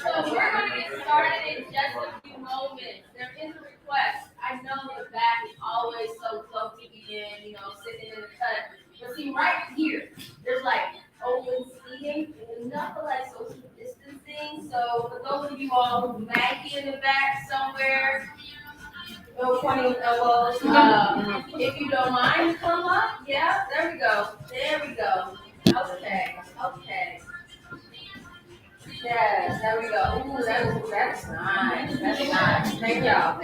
So we're going to get started in just a few moments. There is a request. I know the back is always so close to being, sitting in the cut. But see, right here, there's like open seating, enough for like social distancing. So for those of you all who might be in the back somewhere, no pointing elbows. If you don't mind, come up. Yeah, there we go. There we go. Okay. Yes, there we go. Ooh, that's nice. That's nice. Thank y'all.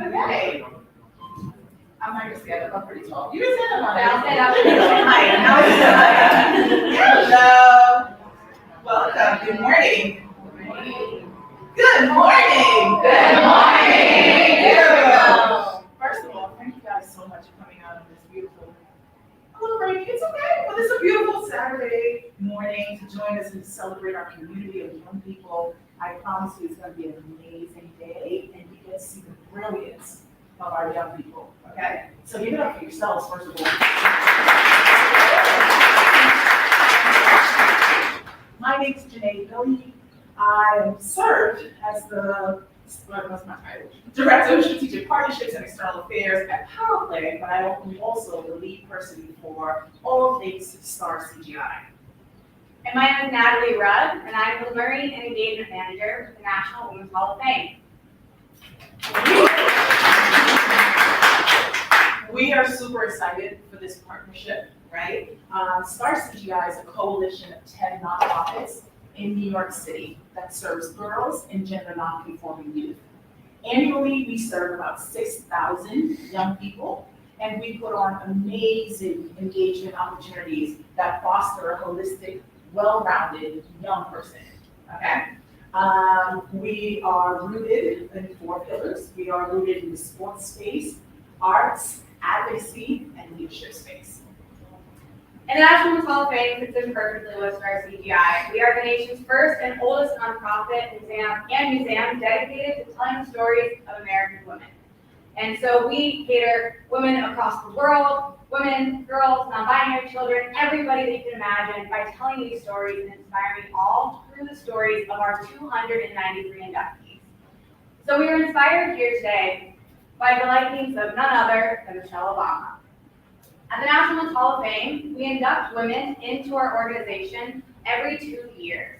Okay. I'm not gonna stand up. I'm pretty tall. You can stand up on I'll that. stand up. Hello. Welcome. Good morning. Good morning. Good morning. There we go. First of all, thank you guys so much for coming out on this beautiful, a little rainy. It's okay, but it's a beautiful Saturday morning to join us and celebrate our community of young people. I promise you, it's going to be an amazing day, and you get to see the brilliance of our young people. Okay, so give it up for yourselves first of all. My name is Janae Billy. I served as the what's my title? Director of Strategic Partnerships and External Affairs at PowerPlay, but I am also the lead person for all things STARS CGI. And my name is Natalie Rudd, and I'm the Learning and Engagement Manager with the National Women's Hall of Fame. We are super excited for this partnership, right? STARS CGI is a coalition of 10 nonprofits in New York City that serves girls and gender non-conforming youth. Annually, we serve about 6,000 young people, and we put on amazing engagement opportunities that foster a holistic, well-rounded young person, okay? We are rooted in 4 pillars. We are rooted in the sports space, arts, advocacy, and leadership space. And the National Women's Hall of Fame fits in perfectly with STARS CGI. We are the nation's first and oldest nonprofit museum dedicated to telling the stories of American women. And so we cater women across the world, women, girls, non-binary children, everybody that you can imagine, by telling these stories and inspiring all through the stories of our 293 inductees. So we are inspired here today by the likings of none other than Michelle Obama. At the National Women's Hall of Fame, we induct women into our organization every 2 years.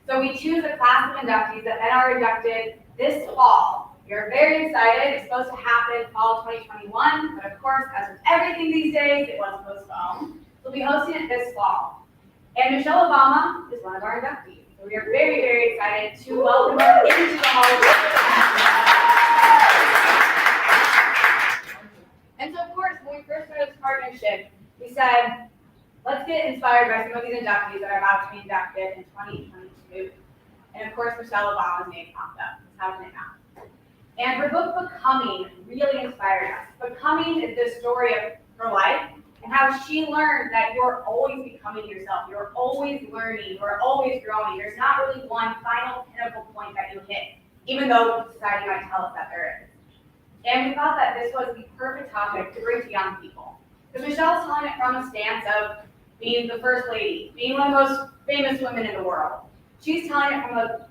So we choose a class of inductees that then are inducted this fall. We are very excited. It's supposed to happen fall 2021, but of course, as with everything these days, it was postponed. We'll be hosting it this fall. And Michelle Obama is one of our inductees. So we are very, very excited to welcome her into the Hall of Fame. And so, of course, when we first started this partnership, we said, let's get inspired by some of these inductees that are about to be inducted in 2022. And of course, Michelle Obama's name popped up. How did it not? And her book, Becoming, really inspired us. Becoming is the story of her life and how she learned that you're always becoming yourself. You're always learning. You're always growing. There's not really one final pinnacle point that you hit, even though society might tell us that there is. And we thought that this was the perfect topic to bring to young people. Because Michelle's telling it from a stance of being the first lady, being one of the most famous women in the world. She's telling it from a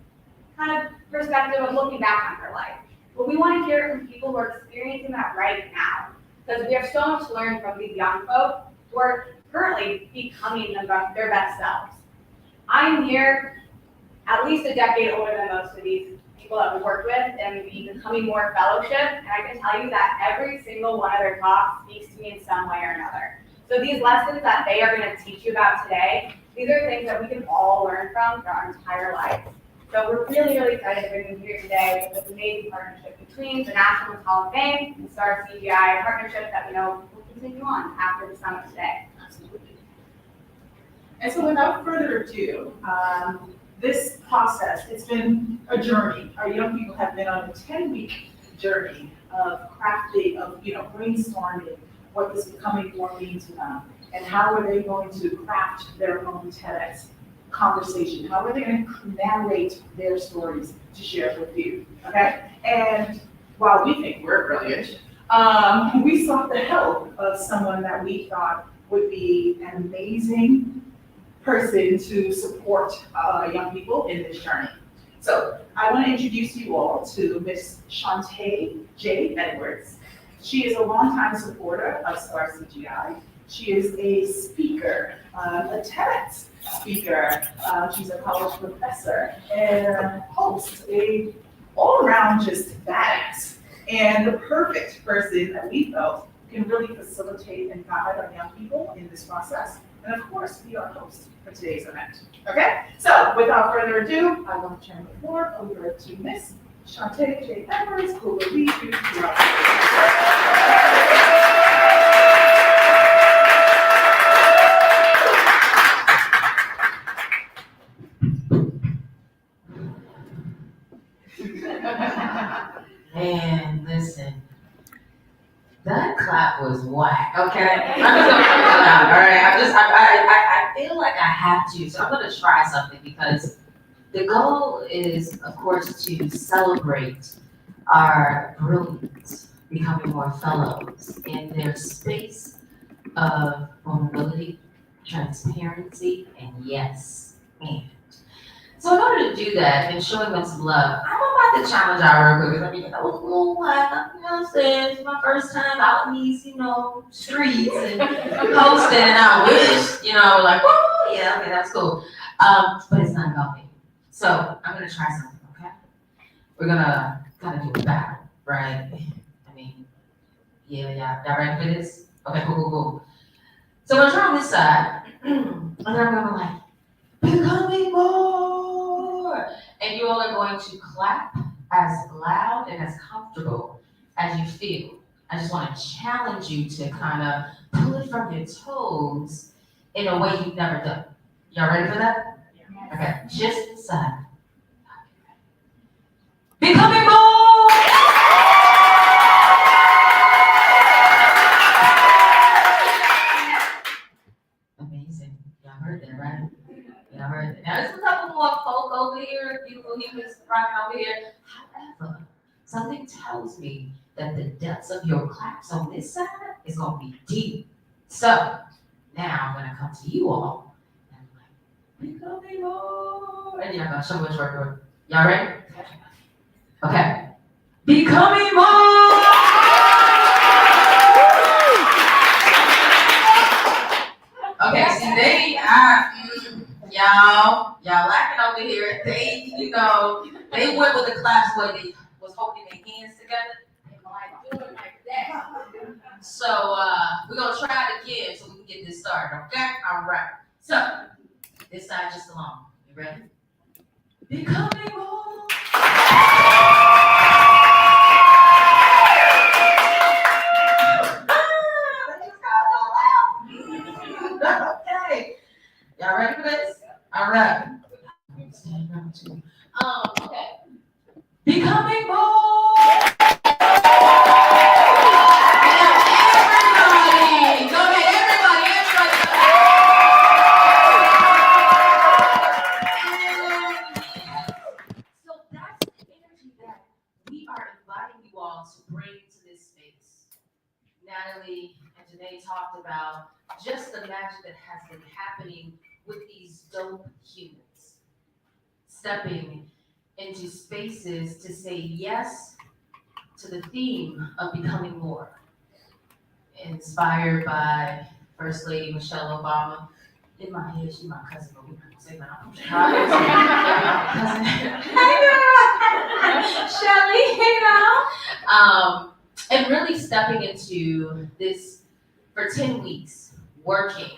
kind of perspective of looking back on her life. But we want to hear it from people who are experiencing that right now. Because we have so much to learn from these young folks who are currently becoming their best selves. I'm here at least a decade older than most of these people that we worked with and the Becoming More Fellowship, and I can tell you that every single one of their talks speaks to me in some way or another. So these lessons that they are going to teach you about today, these are things that we can all learn from for our entire life. So we're really, really excited to bring you here today with this amazing partnership between the National Hall of Fame and STARS CGI, a partnership that we know will continue on after the summit today. Absolutely. And so without further ado, this process, it's been a journey. Our young people have been on a 10-week journey of crafting, of brainstorming what this Becoming More means to them, and how are they going to craft their own TEDx conversation? How are they going to narrate their stories to share with you? Okay? And while we think we're brilliant, we sought the help of someone that we thought would be an amazing person to support young people in this journey. So I want to introduce you all to Miss Shantae J. Edwards. She is a longtime supporter of STARS CGI. She is a speaker, a TEDx speaker. She's a college professor and a host, a all-around just badass, and the perfect person that we felt can really facilitate and guide our young people in this process. And of course, be our host for today's event. Okay? So without further ado, I want to turn the floor over to Miss Shantae J. Edwards, who will lead you throughout Man, listen, that clap was whack. Okay, I'm just gonna put it out. All right, I feel like I have to, so I'm gonna try something because the goal is, of course, to celebrate our brilliant Becoming More fellows in their space of vulnerability, transparency, and yes, and. So in order to do that and showing them some love, I'm about to challenge our real quick. I mean, that was a little whack. You know what I'm saying? It's my first time out in these, streets and posting, and I wish, like, oh yeah, okay, that's cool. But it's not about me. So I'm gonna try something, okay? We're gonna kind of do a battle, right? I mean, yeah, y'all ready for this? Okay, cool. So we're gonna try on this side, and then I'm gonna like, Becoming More! And you all are going to clap as loud and as comfortable as you feel. I just want to challenge you to kind of pull it from your toes in a way you've never done. Y'all ready for that? Yeah. Okay, just inside. Becoming More! Amazing. Y'all heard that, right? Y'all heard that. Now, there's a couple more folk over here, beautiful humans rocking over here. However, something tells me that the depths of your claps on this side is going to be deep. So, now I'm going to come to you all. And I'm like, Becoming More. And y'all going to show me which word. Y'all ready? Okay. Becoming More! Okay, see, Y'all laughing over here. They, they went with the claps where they was holding their hands together. Doing like that. So we're gonna try it again so we can get this started, okay? All right. So this side just along. You ready? Becoming more. Okay. Y'all ready for this? All right. Okay. Becoming more. Everybody, go ahead, everybody. So that's the energy that we are inviting you all to bring to this space. Natalie and Janae talked about just the magic that has been happening with these dope humans. Stepping into spaces to say yes to the theme of becoming more. Inspired by First Lady Michelle Obama. In my head, she's my cousin, but we're not gonna say that. I'm from Chicago. So my cousin. Hey girl! Shelly, hey girl! And really stepping into this for 10 weeks, working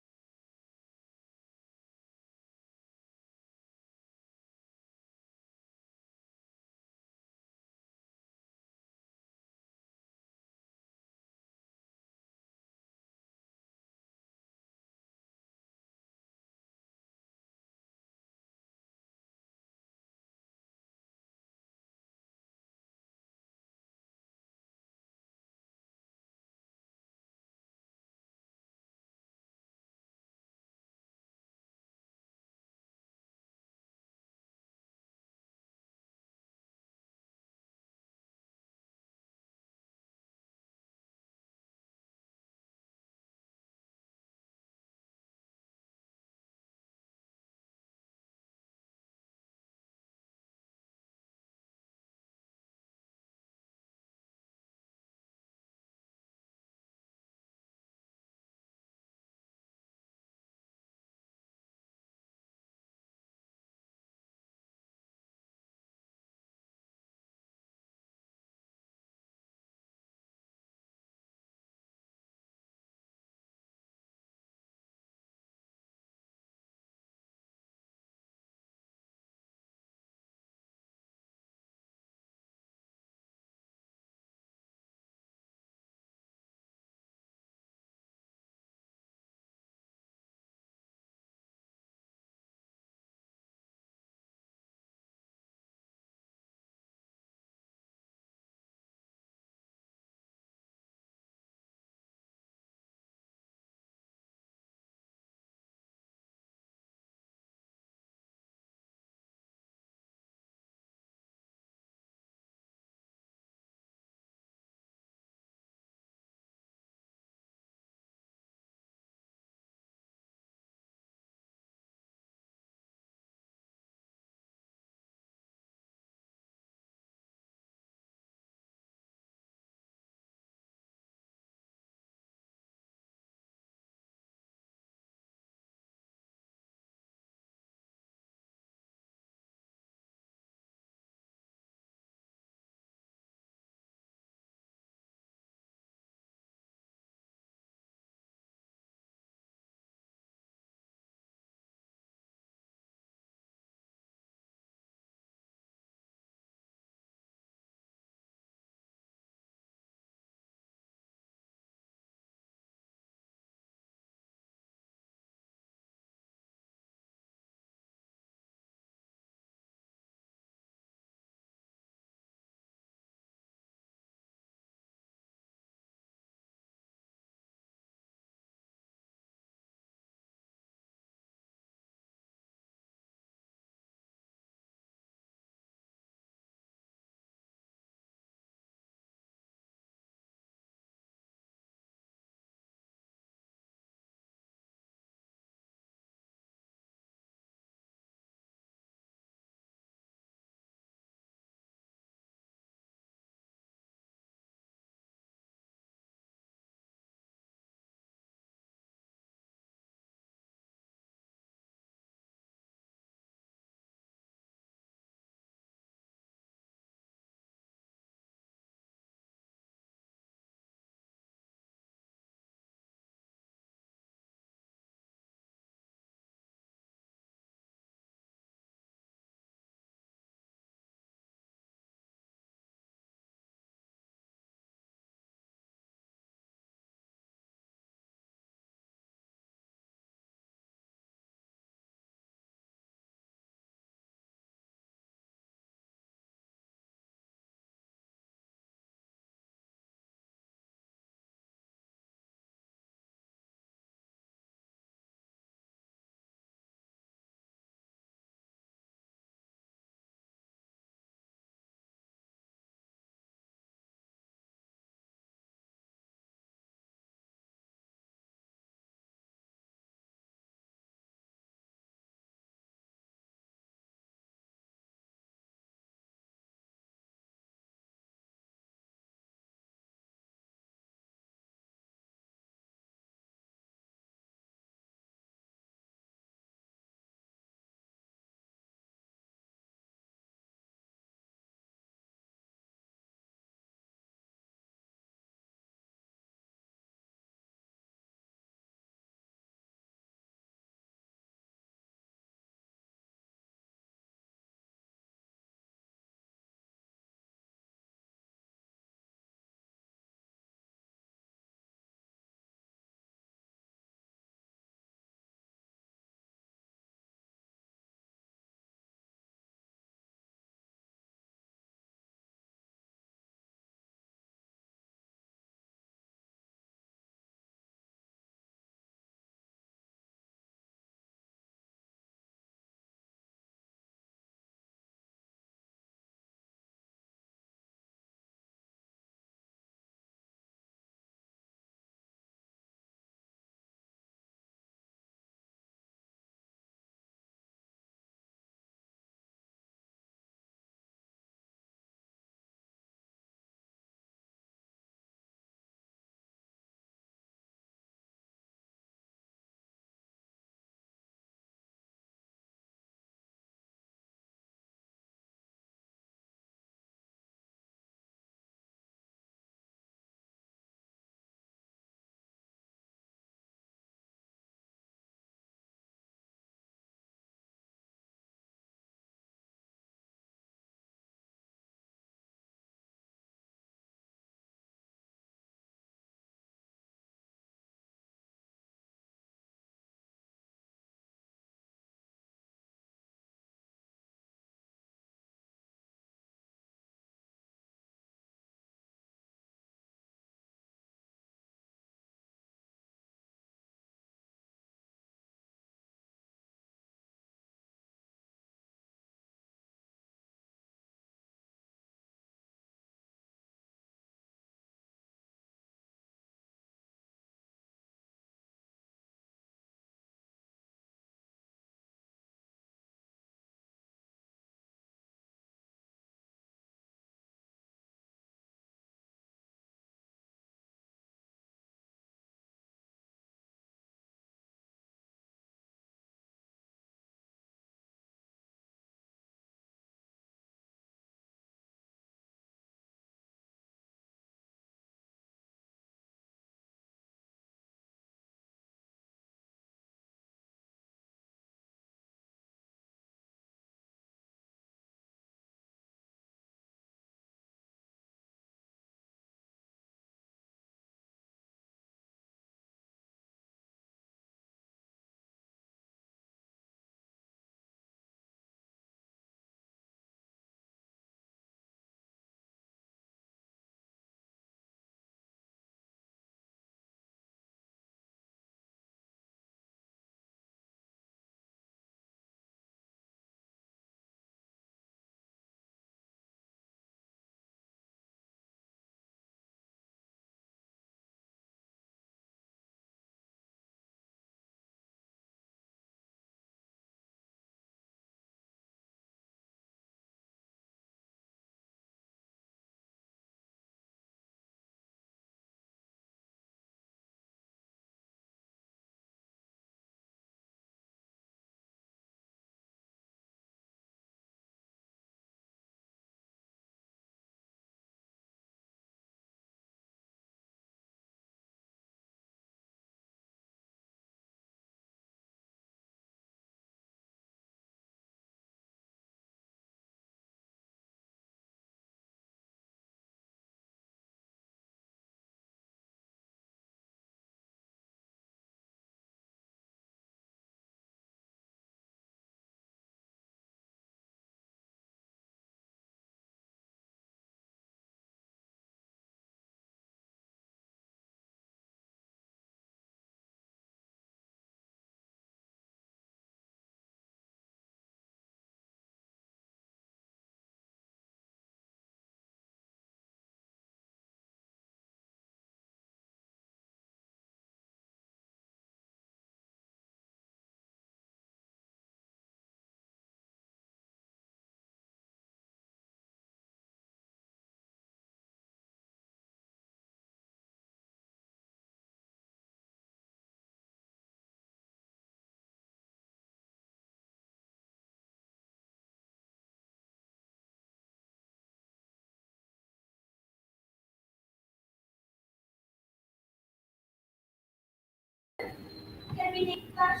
can be named flash.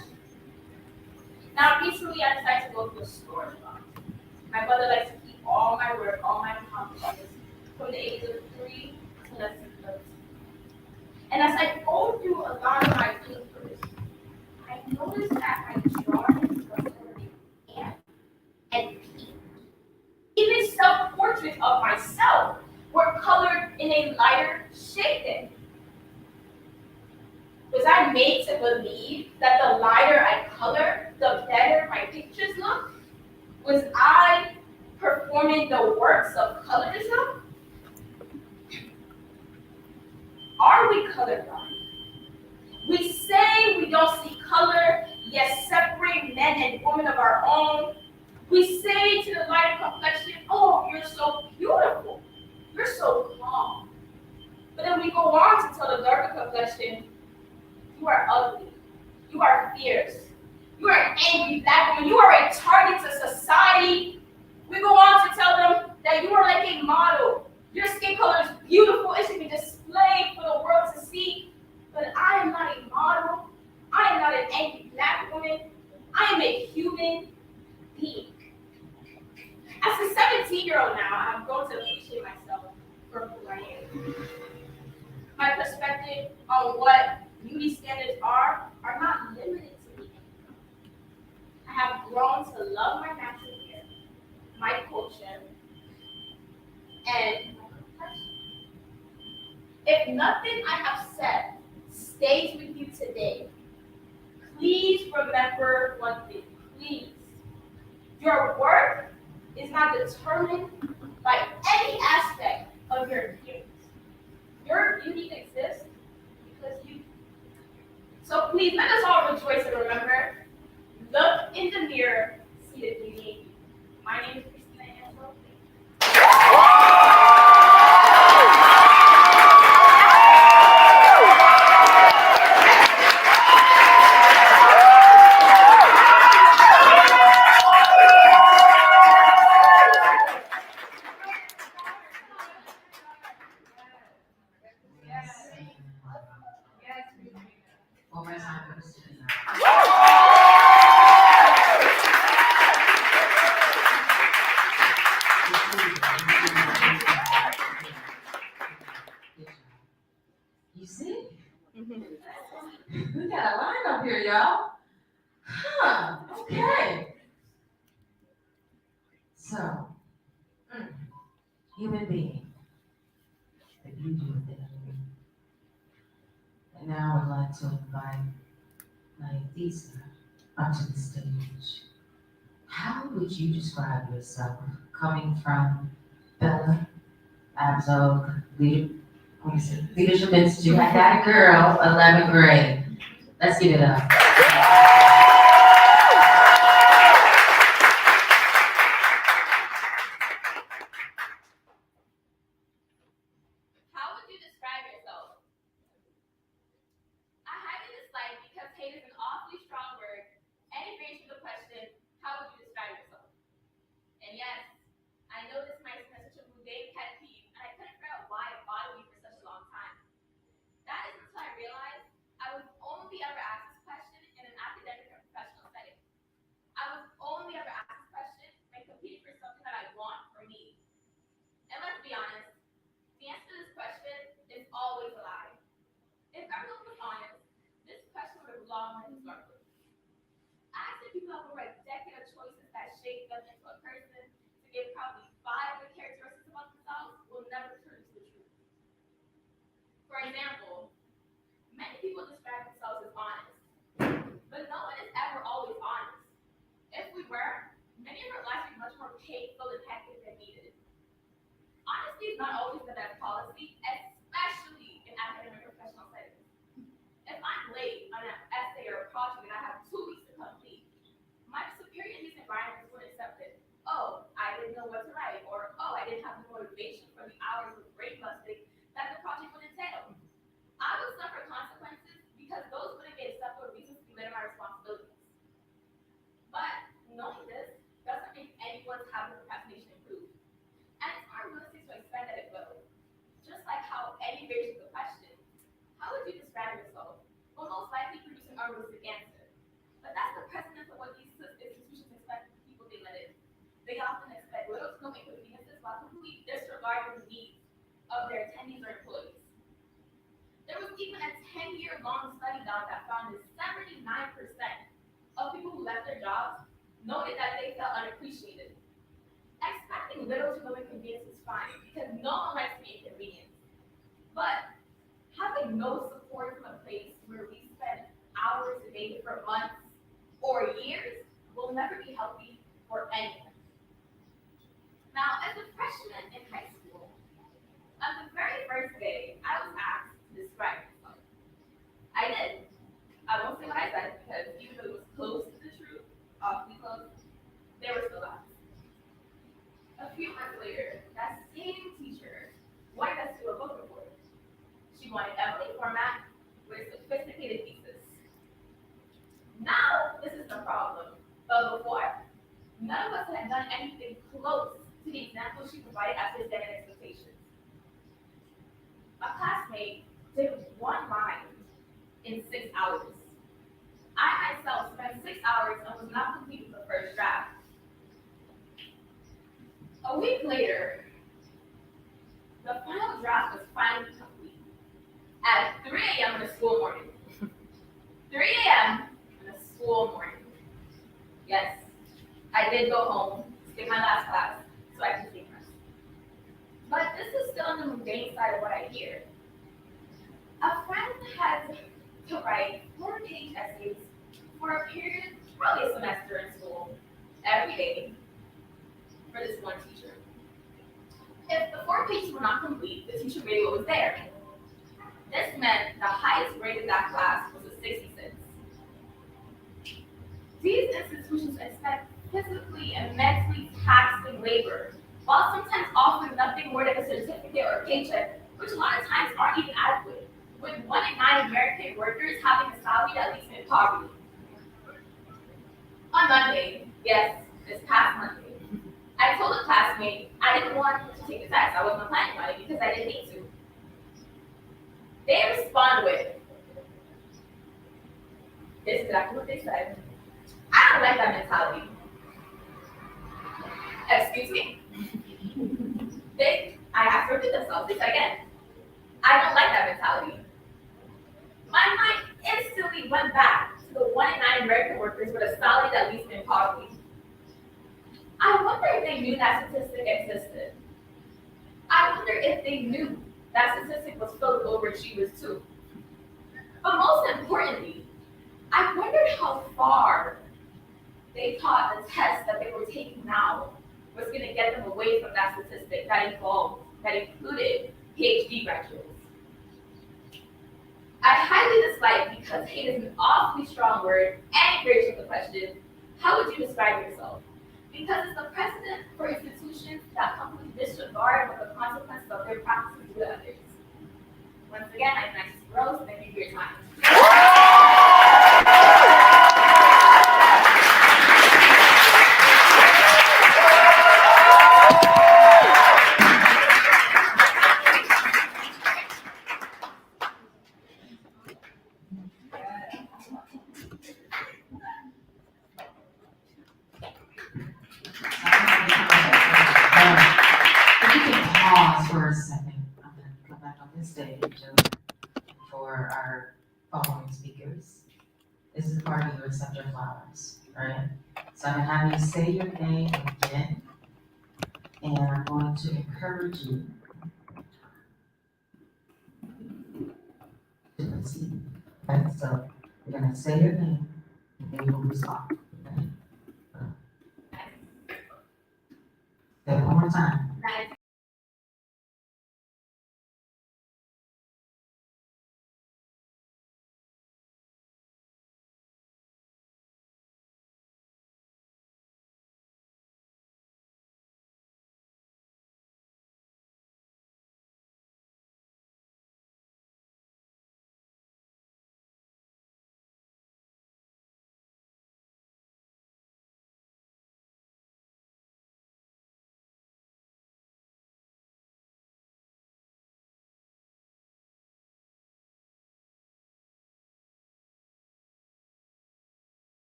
Now, recently I decided to go to a storage box. My mother likes to keep all my work, all my accomplishments from the ages of 3 to less than 13. And as I go through a lot of my papers, I noticed that my drawings were already and pink. Even self-portraits of myself were colored in a lighter shade then. Was I made to believe that the lighter I color, the better my pictures look? Was I performing the works of colorism? Are we colorblind? We say we don't see color, yet separate men and women of our own. We say to the lighter complexion, oh, you're so beautiful. You're so calm. But then we go on to tell the darker complexion, you are ugly. You are fierce. You are an angry black woman. You are a target to society. We go on to tell them that you are like a model. Your skin color is beautiful. It should be displayed for the world to see. But I am not a model. I am not an angry black woman. I am a human being. As a 17-year-old now, I've grown to appreciate myself for who I am. My perspective on what beauty standards are not limited to me. I have grown to love my natural hair, my culture, and my complexion. If nothing I have said stays with you today, please remember one thing. Please. Your worth is not determined by any aspect of your appearance. Your beauty exists because you. So please let us all rejoice and remember, look in the mirror, see the beauty in you. My name is Christina Angelo. One more time for Christina. You see? We got a line up here, y'all. Huh, okay. So, human being, the beauty within you. And now I'd like to invite Naithisa onto the stage. How would you describe yourself coming from Bella Abzug Leadership Institute? I got a girl, 11th grade. Let's give it up. How would you describe yourself? I highly dislike because hate is an awfully strong word, and it brings you the question, how would you describe yourself? And yes, I know this might seem like such a mundane pet peeve, and I couldn't figure out why it bothered me for such a long time. That is until I realized I was only ever asked this question in an academic or professional setting. I was only ever asked this question when competing for something that I want or need. And let's be honest, the answer to this question is always a lie. If everyone was honest, this question would have belonged in historical. I asked people have over a decade of choices that shape them into a person to give probably 5 of the characteristics about themselves will never turn into the truth. For example, many people describe themselves as honest, but no one is ever always honest. If we were, many of our lives would be much more painful and hectic than needed. Honesty is not always the best policy, especially in academic or professional settings. If I'm late on an essay or a project and I have 2 weeks to complete, my superior in these environments would accept it. Oh, I didn't know what to write, or oh, I didn't have the motivation for the hours of brain busting that the project would entail. I would suffer consequences because those wouldn't be acceptable reasons to be led in my responsibilities. But knowing this doesn't make anyone's habit of procrastination improve. And it's our ability to expect that it will. Just like how any raises the question, how would you describe yourself? Will most likely of their attendees or employees. There was even a 10-year-long study done that found that 79% of people who left their jobs noted that they felt unappreciated. Expecting little to no inconvenience is fine because no one likes to be inconvenienced. But having no support from a place where we spend hours a day for months or years will never be healthy for anyone. Now, as a freshman in high school, on the very first day, I was asked to describe myself. I did. I won't say what I said because even though it was close to the truth, awfully close, there were still lies. A few months later, that same teacher wanted us to do a book report. She wanted Emily format with sophisticated thesis. Now, this is the problem. But before, none of us had done anything close to the example she provided as his standard expectations. A classmate did one line in 6 hours. I myself spent 6 hours and was not complete with the first draft. A week later, the final draft was finally complete at 3 a.m. in a school morning. 3 a.m. in a school morning. Yes, I did go home, skip my last class, so I could take rest. But this is still on the mundane side of what I hear. A friend had to write 4-page essays for a period, probably a semester in school, every day, for this one teacher. If the 4 pages were not complete, the teacher made what was there. This meant the highest grade in that class was a 66. These institutions expect physically and mentally taxing labor, while sometimes offering nothing more than a certificate or a paycheck, which a lot of times aren't even adequate, with 1 in 9 American workers having a salary that leaves them in poverty. On Monday, yes, this past Monday, I told a classmate I didn't want to take the test. I wasn't planning on it because I didn't need to. They respond with, this is exactly what they said. I don't like that mentality. Excuse me? I asked them to repeat themselves. They said again, I don't like that mentality. My mind instantly went back to the 1 in 9 American workers with a salary that leaves them in poverty. I wonder if they knew that statistic existed. I wonder if they knew that statistic was filled with overachievers too. But most importantly, I wondered how far they thought the test that they were taking now was going to get them away from that statistic that included PhD graduates. I highly dislike because hate is an awfully strong word and creates the question, how would you describe yourself? Because it's the precedent for institutions that completely disregard what the consequences of their practices do to others. Once again, I'm Maxis Rose, thank you for your time. If you can pause for a second, I'm going to come back on this stage for our following speakers. This is part of your accept your flowers, right? So I'm going to have you say your name again, and I'm going to encourage you to proceed. Okay, so you're going to say your name, and then you'll respond. Okay? Say it one more time.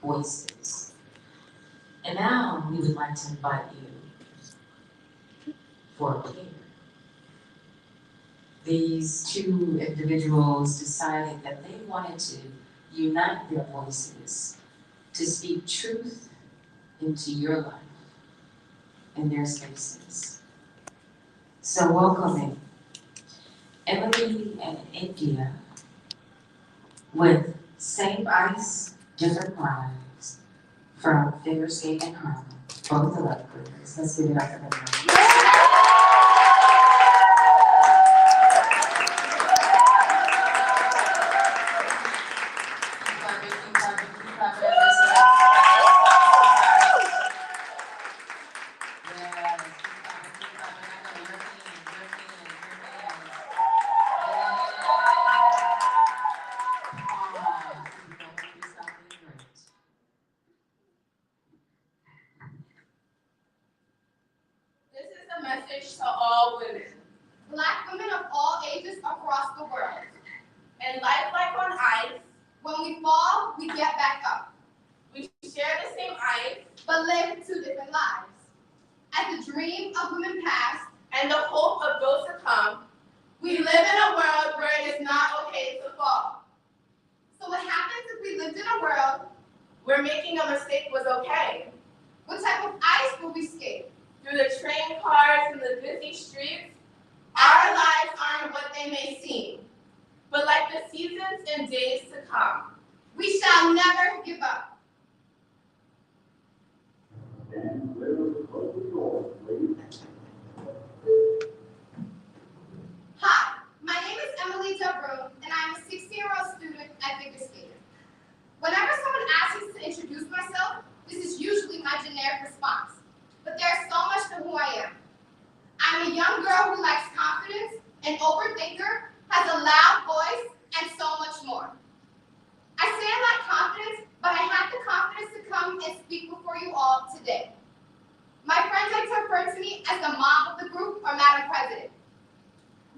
voices. And now we would like to invite you for a pair. These two individuals decided that they wanted to unite their voices to speak truth into your life in their spaces. So welcoming Emily and India with Same Ice, Different Lives from Figure Skate and Harlem. Both of us, please. Let's give it up for them. This is a message to all women. Black women of all ages across the world. And life like on ice, when we fall, we get back up. We share the same ice, but live two different lives. As the dream of women past and the hope of those to come, we live in a world where it is not okay to fall. So what happens if we lived in a world where making a mistake was okay? What type of ice will we skate? Through the train cars and the busy streets? Our lives aren't what they may seem, but like the seasons and days to come, we shall never give up. Hi, my name is Emily Dubrow, and I am a 16-year-old student at Figure Skating. Whenever someone asks me to introduce myself, this is usually my generic response. But there's so much to who I am. I'm a young girl who lacks confidence, an overthinker, has a loud voice, and so much more. I say I lack confidence, but I have the confidence to come and speak before you all today. My friends like to refer to me as the mom of the group or Madam President,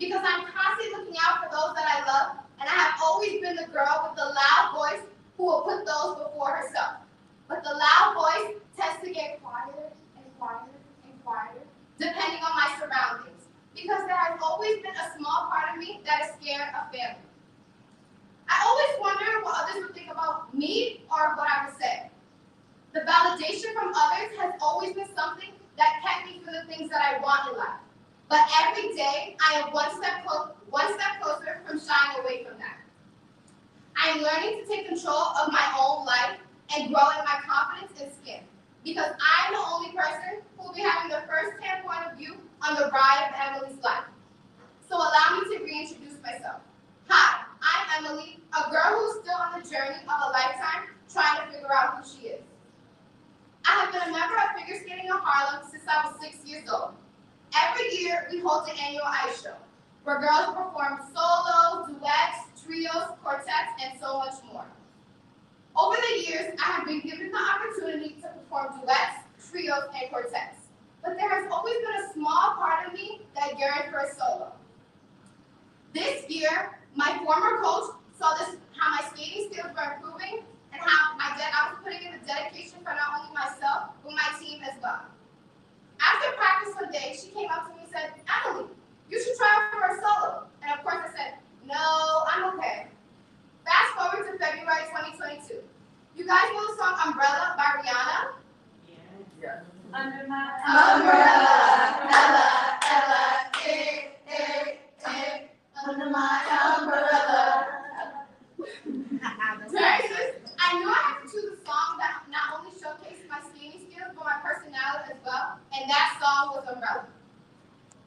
because I'm constantly looking out for those that I love, and I have always been the girl with the loud voice who will put those before herself. But the loud voice tends to get quieter and quieter and quieter, depending on my surroundings, because there has always been a small part of me that is scared of failure. I always wonder what others would think about me or what I would say. The validation from others has always been something that kept me from the things that I want in life. But every day, I am one step closer from shying away from that. I am learning to take control of my own life and growing my confidence and skin, because I am the only person who will be having the first-hand point of view on the ride of Emily's life. So allow me to reintroduce myself. Hi, I'm Emily, a girl who is still on the journey of a lifetime trying to figure out who she is. I have been a member of Figure Skating in Harlem since I was 6 years old. Every year, we hold the annual ice show, where girls perform solos, duets, trios, quartets, and so much more. Over the years, I have been given the opportunity to perform duets, trios, and quartets. But there has always been a small part of me that yearned for a solo. This year, my former coach saw how my skating skills were improving and how I was putting in the dedication for not only myself, but my team as well. After practice one day, she came up to me and said, Emily, you should try out for a solo. And of course I said, no, I'm okay. Fast forward to February 2022. You guys know the song Umbrella by Rihanna? Yeah. Under my Umbrella, Ella, Ella, under my umbrella. I knew I had to choose a song that not only showcased my skating skills, but my personality as well, and that song was Umbrella.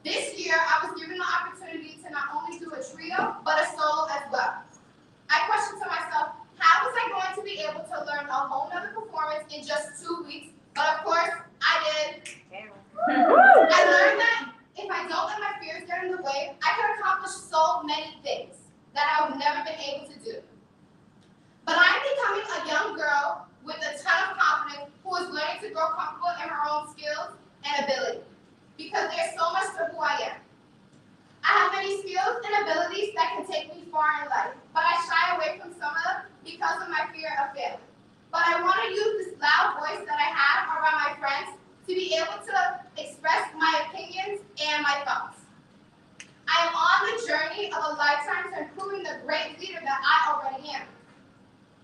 This year, I was given the opportunity to not only do a trio, but a solo as well. I questioned to myself, how was I going to be able to learn a whole nother performance in just 2 weeks? But of course, I did. I learned that if I don't let my fears get in the way, I can accomplish so many things that I would never been able to do. But I'm becoming a young girl with a ton of confidence who is learning to grow comfortable in her own skills and ability, because there's so much to who I am. I have many skills and abilities that can take me far in life, but I shy away from some of them because of my fear of failing. But but I want to use this loud voice that I have around my friends to be able to express my opinions and my thoughts. I am on the journey of a lifetime to improving the great leader that I already am.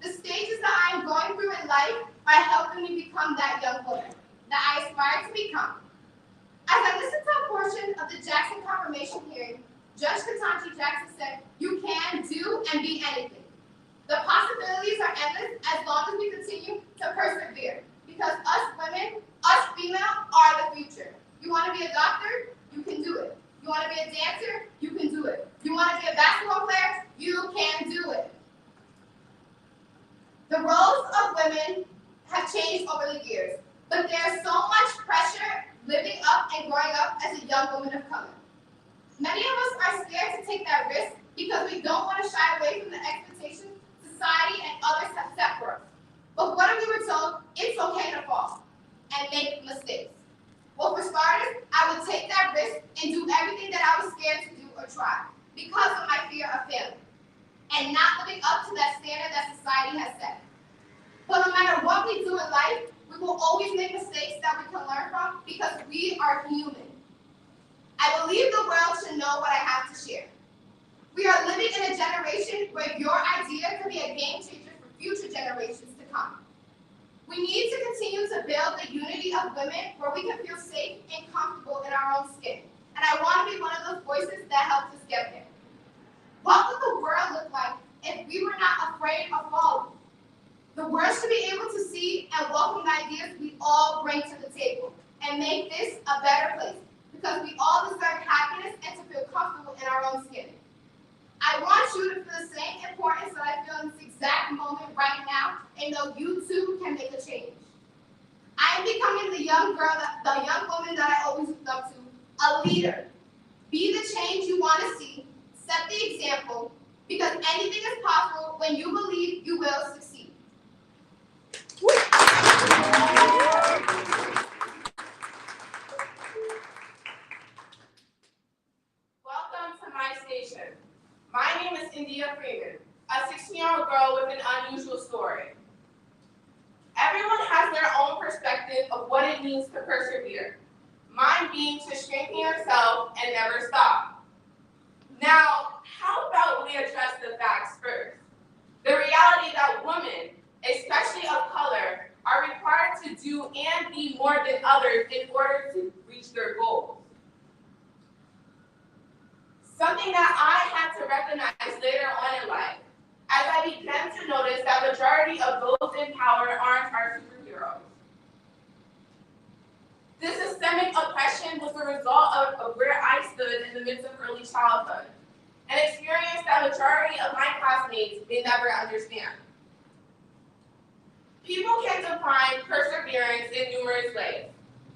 The stages that I am going through in life are helping me become that young woman that I aspire to become. As I listened to a portion of the Jackson confirmation hearing, Judge Ketanji Jackson said, "You can do and be anything." The possibilities are endless as long as we continue to persevere. Because us women, us female, are the future. You want to be a doctor? You can do it. You want to be a dancer? You can do it. You want to be a basketball player? You can do it. The roles of women have changed over the years, but there's so much pressure living up and growing up as a young woman of color. Many of us are scared to take that risk because we don't want to shy away from the expectations society and others have set for us. But what if we were told it's okay to fall and make mistakes? Well, for starters, I would take that risk and do everything that I was scared to do or try because of my fear of failing and not living up to that standard that society has set. But no matter what we do in life, we will always make mistakes that we can learn from because we are human. I believe the world should know what I have to share. We are living in a generation where your idea could be a game changer for future generations to come. We need to continue to build the unity of women where we can feel safe and comfortable in our own skin. And I want to be one of those voices that helps us get there. What would the world look like if we were not afraid of falling? The world should be able to see and welcome the ideas we all bring to the table and make this a better place because we all deserve happiness and to feel comfortable in our own skin. I want you to feel the same importance that I feel in this exact moment right now and know you too can make a change. I am becoming the young woman that I always looked up to, a leader. Be the change you want to see, set the example, because anything is possible when you believe you will succeed. Welcome to my station. My name is India Freeman, a 16-year-old girl with an unusual story. Everyone has their own perspective of what it means to persevere. Mine being to strengthen yourself and never stop. Now, how about we address the facts first? The reality that women, especially of color, are required to do and be more than others in order to reach their goals. Something that I had to recognize later on in life, as I began to notice that majority of those in power aren't our superheroes. This systemic oppression was the result of where I stood in the midst of early childhood, an experience that majority of my classmates may never understand. People can define perseverance in numerous ways,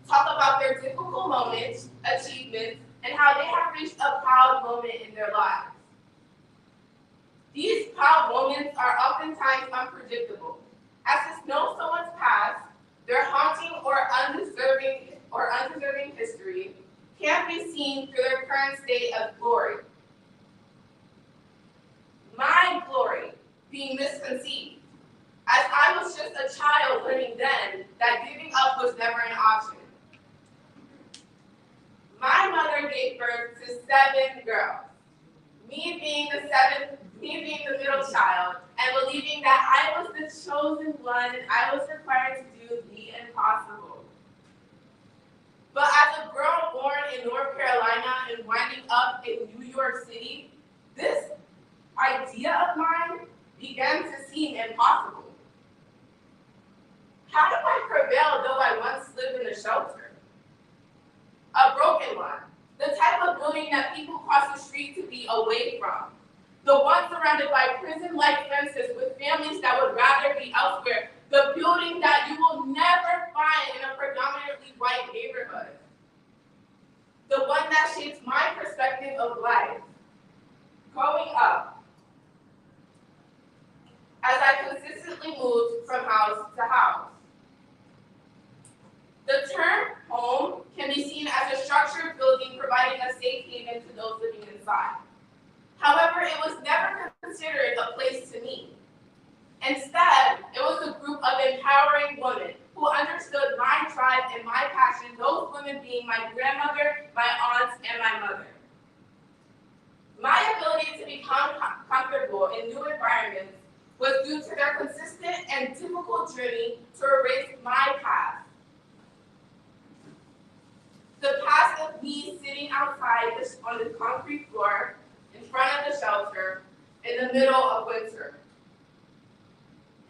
talk about their difficult moments, achievements, and how they have reached a proud moment in their lives. These proud moments are oftentimes unpredictable. As to know someone's past, their haunting or undeserving history can't be seen through their current state of glory. My glory being misconceived, as I was just a child learning then that giving up was never an option. My mother gave birth to 7 girls. Me being the middle child, and believing that I was the chosen one and I was required to do the impossible. But as a girl born in North Carolina and winding up in New York City, this idea of mine began to seem impossible. How do I prevail though I once lived in a shelter? A broken one, the type of building that people cross the street to be away from. The one surrounded by prison-like fences with families that would rather be elsewhere. The building that you will never find in a predominantly white neighborhood. The one that shapes my perspective of life. Growing up, as I consistently moved from house to house. The term home can be seen as a structured building providing a safe haven to those living inside. However, it was never considered a place to meet. Instead, it was a group of was due to their consistent and difficult journey to erase my past. The past of me sitting outside on the concrete floor in front of the shelter in the middle of winter.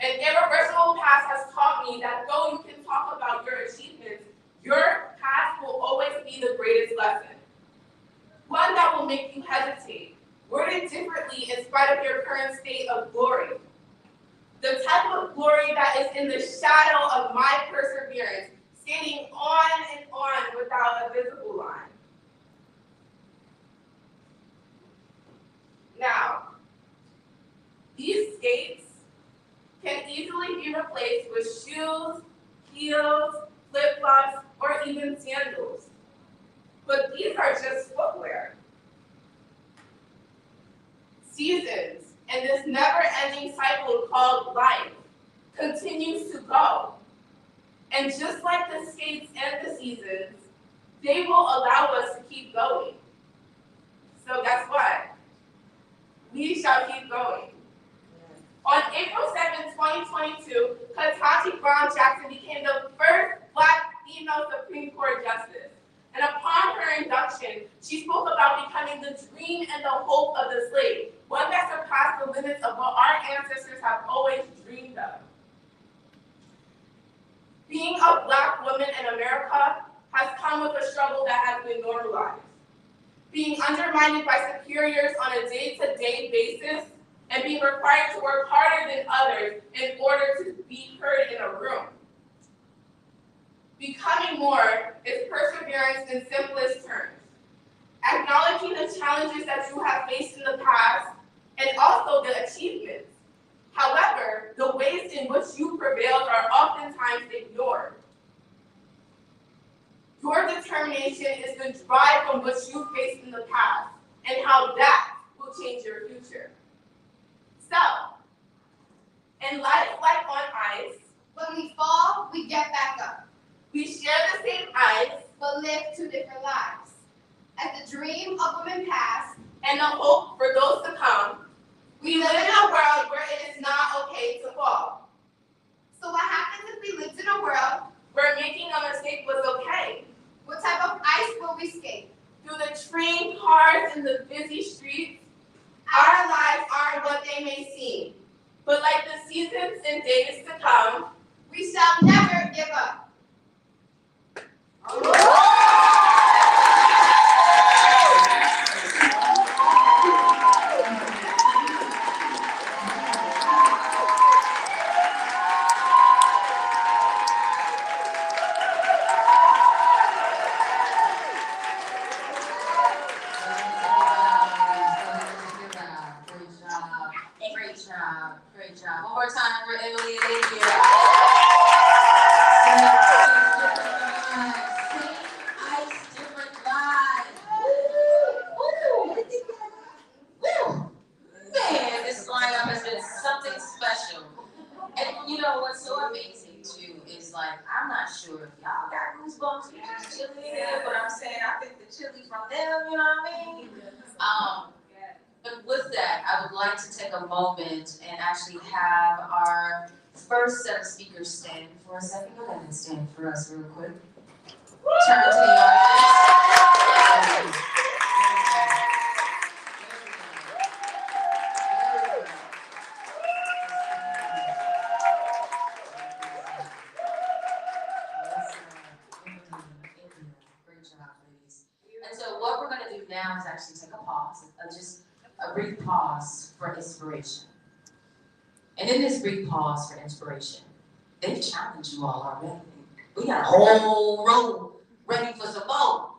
An irreversible past has taught me that though you can talk about your achievements, your past will always be the greatest lesson. One that will make you hesitate, worded differently in spite of your current state of glory. The type of glory that is in the shadow of my perseverance, standing on and on without a visible line. Now, these skates can easily be replaced with shoes, heels, flip-flops, or even sandals. But these are just footwear. Seasons and this never-ending cycle called life continues to go. And just like the skates and the seasons, they will allow us to keep going. So guess what? We shall keep going. On April 7, 2022, Ketanji Brown Jackson became the first Black female Supreme Court justice. And upon her induction, she spoke about becoming the dream and the hope of the slave, one that surpassed the limits of what our ancestors have always dreamed of. Being a Black woman in America has come with a struggle that has been normalized. Being undermined by superiors on a day-to-day basis and being required to work harder than others in order to be heard in a room. Becoming more is perseverance in simplest terms. Acknowledging the challenges that you have faced in the past and also the achievements. However, the ways in which you prevailed are oftentimes ignored. Your determination is the drive from what you faced in the past and how that will change your future. So, in life like on ice, when we fall, we get back up. we share the same ice But live two different lives. As the dream of women past, and the hope for those to come. We live in a world where it is not okay to fall, so what happens if we lived in a world? where making a mistake was okay. What type of ice will we skate? Through the train cars and the busy streets, our lives aren't what they may seem. But like the seasons and days to come, We shall never give up. Great job. One more time for Emily and India. Same ice, different lives. Woo! Man, this lineup has been something special. And you know what's so amazing too is like, I'm not sure if y'all got goosebumps, you just chilling here, but I'm saying I think the chili from them, you know what I mean? But with that, I would like to take a moment and actually have our first set of speakers stand for a second. Go ahead and stand for us real quick. Turn to the audience. Great job, ladies. And so what we're going to do now is actually take a pause, just a brief pause for inspiration. And in this brief pause for inspiration, they've challenged you all already. We got a whole room ready for some more.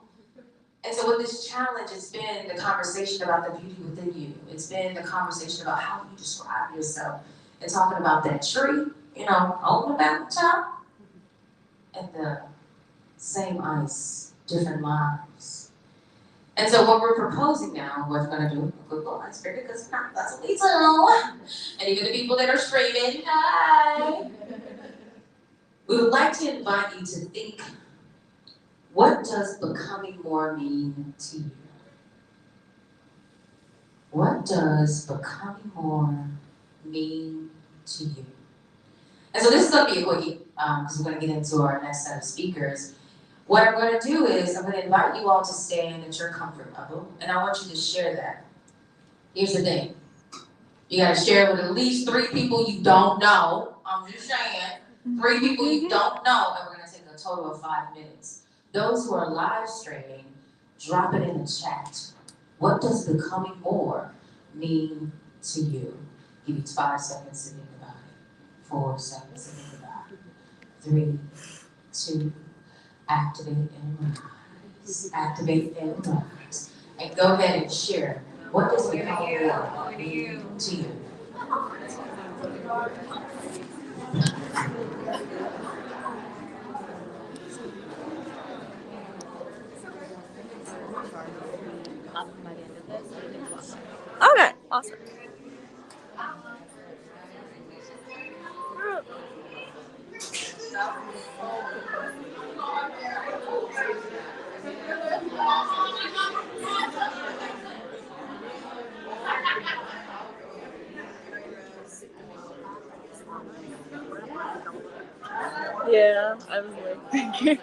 And so with this challenge, it's been the conversation about the beauty within you. It's been the conversation about how you describe yourself and talking about that tree, you know, on the mountaintop, and the same ice, different lives. And so what we're proposing now, what we're gonna do, a good little icebreaker, because that's what we do. And even the people that are streaming, hi. We would like to invite you to think, what does becoming more mean to you? What does becoming more mean to you. And so this is going to be a quickie, because we're going to get into our next set of speakers. What I'm going to do is I'm going to invite you all to stand at your comfort level, and I want you to share that. Here's the thing. You got to share it with at least 3 people you don't know. I'm just saying. 3 people you don't know, and we're going to take a total of 5 minutes. Those who are live streaming, drop it in the chat. What does becoming more mean to you? Give you 5 seconds to think about it. 4 seconds to think about it. 3, 2, activate and rise. Activate and rise. And go ahead and share. What does becoming more mean to you? Okay, awesome. Yeah, I was like thinking.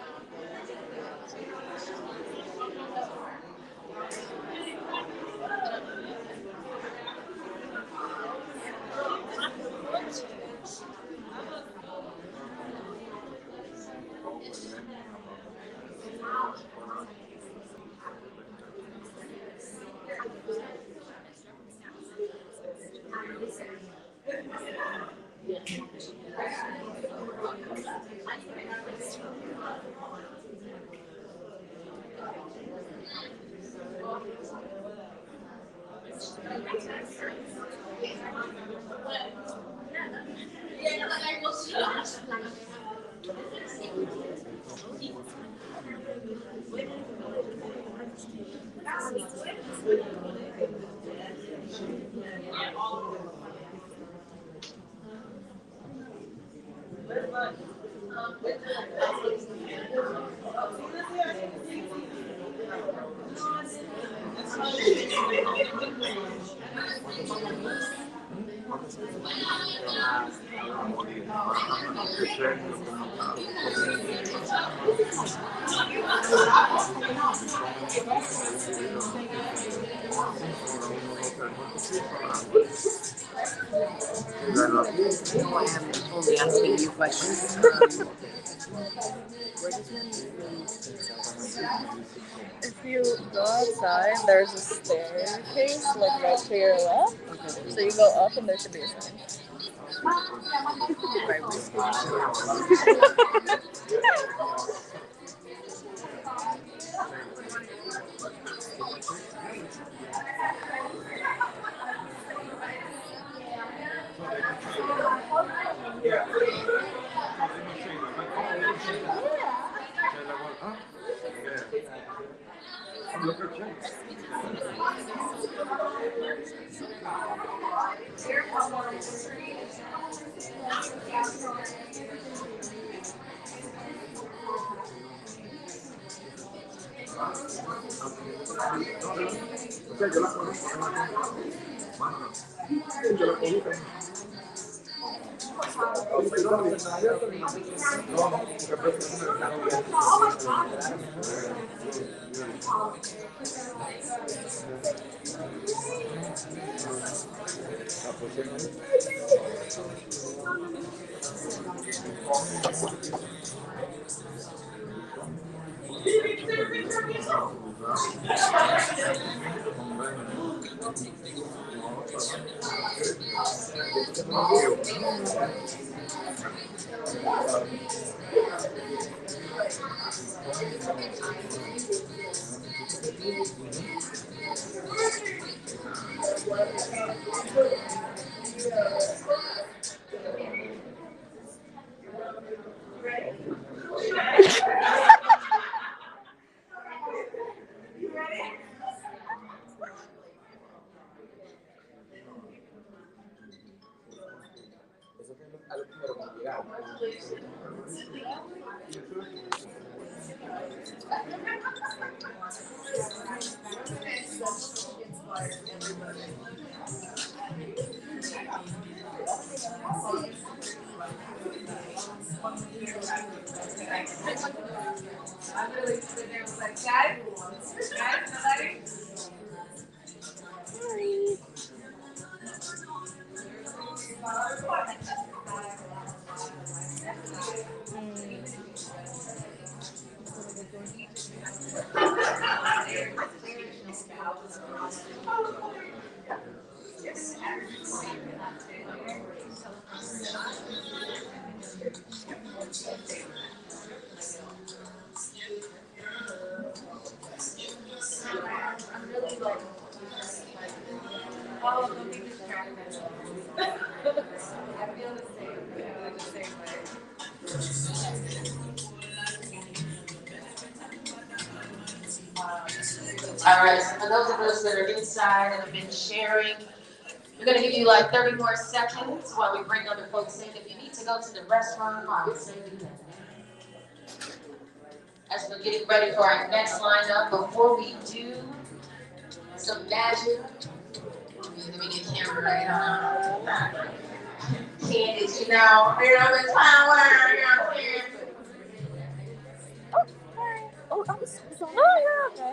Only asking you questions. If you go outside, there's a staircase like right to your left. So you go up and there should be a sign. Oh, don't be distracted. I feel the same way. All right, so for those of us that are inside and have been sharing, we're gonna give you like 30 more seconds while we bring other folks in. If you need to go to the restroom, I would say do that. As we're getting ready for our next lineup, before we do some magic, let me get camera right on. Candies, you know, the flower, you know, Oh, I'm sorry. Oh, yeah, okay.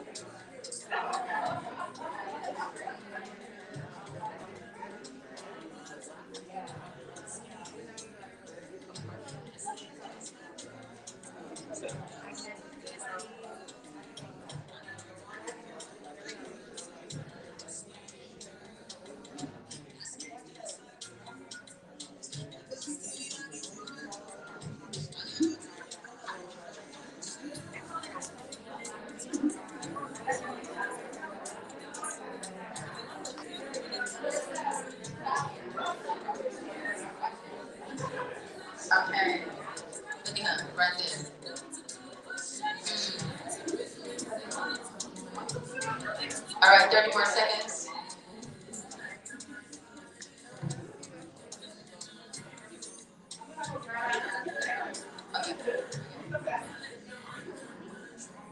okay. Look at her, right there. All right, 30 more seconds. Okay.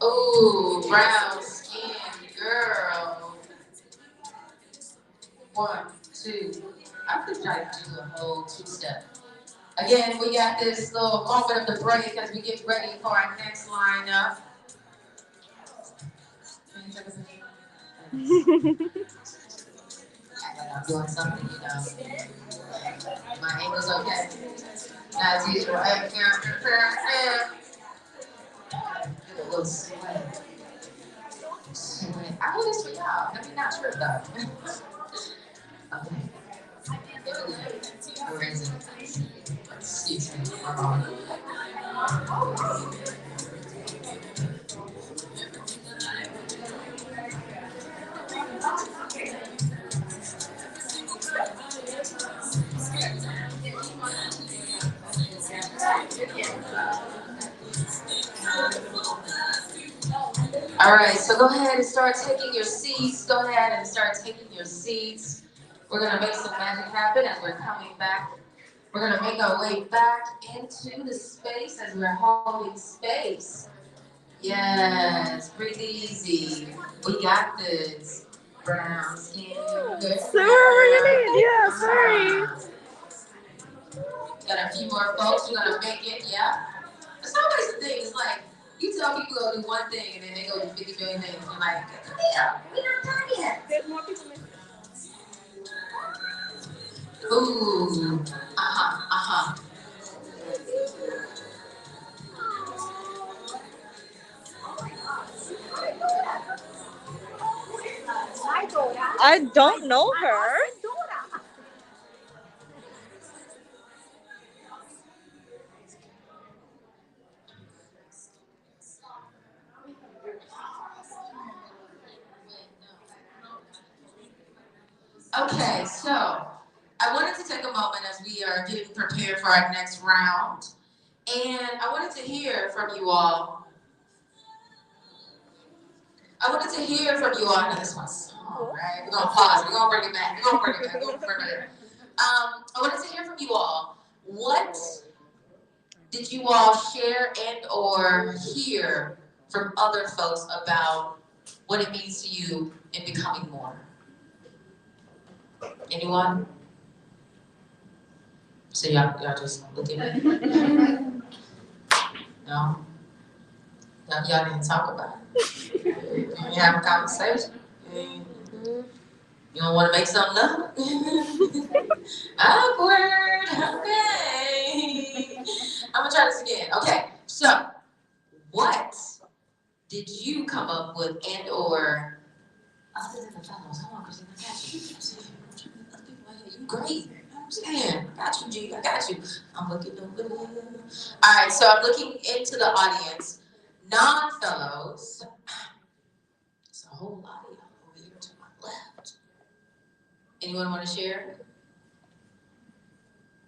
Ooh, brown skin girl. 1, 2. I could try to do a whole 2-step. Again, we got this little moment of the break as we get ready for our next lineup. I'm doing something, you know. My angle's okay. As usual. A little sweat. I do this for y'all. Let me not trip though. Okay. Where is it? Excuse me. All right, so go ahead and start taking your seats. Go ahead and start taking your seats. We're gonna make some magic happen as we're coming back. We're gonna make our way back into the space as we're holding space. Yes, breathe easy. We got this. Brown skin. Good. Sorry, yeah, sorry. Got a few more folks. We're gonna make it. Yeah. It's always the thing. It's like you tell people go do one thing and then they go do 50 million things. You're like, yeah, we're not done yet. There's more people missing. Ooh. I don't know her. Okay, so I wanted to take a moment as we are getting prepared for our next round, and I wanted to hear from you all. I know this one's song, right? We're gonna pause. We're gonna bring it back. I wanted to hear from you all. What did you all share and or hear from other folks about what it means to you in becoming more? Anyone? So y'all just look at me. No? Y'all didn't talk about it. You have a conversation. You don't want to make something up? Awkward. Okay. I'm gonna try this again. Okay. So, what did you come up with, and or other than the fellows? Hold on, Christina. I got you. Other people out here, you great. I'm saying, I got you, G. I got you. I'm looking over there. All right. So I'm looking into the audience. Non-fellows. There's a whole lot of y'all over here to my left. Anyone want to share?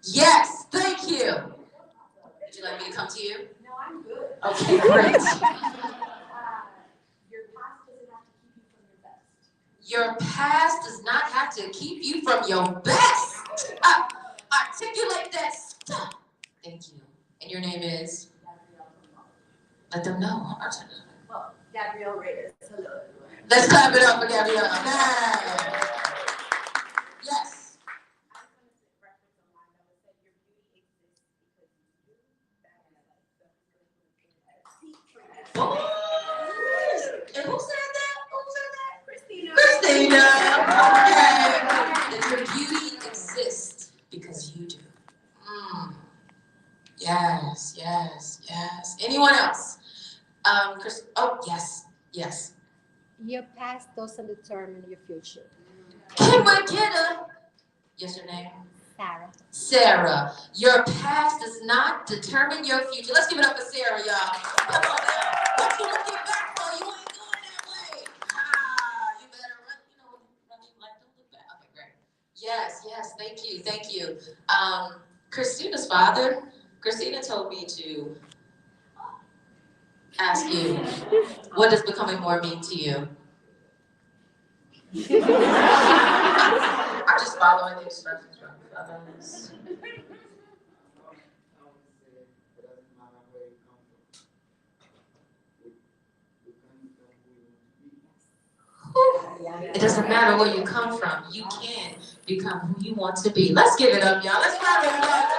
Yes, thank you. Would you like me to come to you? No, I'm good. Okay, great. Your past doesn't have to keep you from your best. Your past does not have to keep you from your best. Articulate that stuff. Thank you. And your name is? Let them know. Well, Gabrielle Reyes. Hello. Let's clap it up for Gabrielle. Nice. Yes. And who said that? Who said that? Christina. Christina. Okay. That your beauty exists because you do. Yes, yes, yes. Anyone else? Chris. Oh, yes, yes. Your past doesn't determine your future. Can we get a? Yes, your name? Sarah. Sarah. Your past does not determine your future. Let's give it up for Sarah, y'all. Come on now. What you looking back for? You ain't going that way. You better run. You know, running like don't look back. Okay, great. Yes, yes. Thank you, thank you. Christina's father. Christina told me to ask you, what does becoming more mean to you? I'm just following the instructions from others. It doesn't matter where you come from. You can become who you want to be. Let's give it up, y'all. Let's clap it up.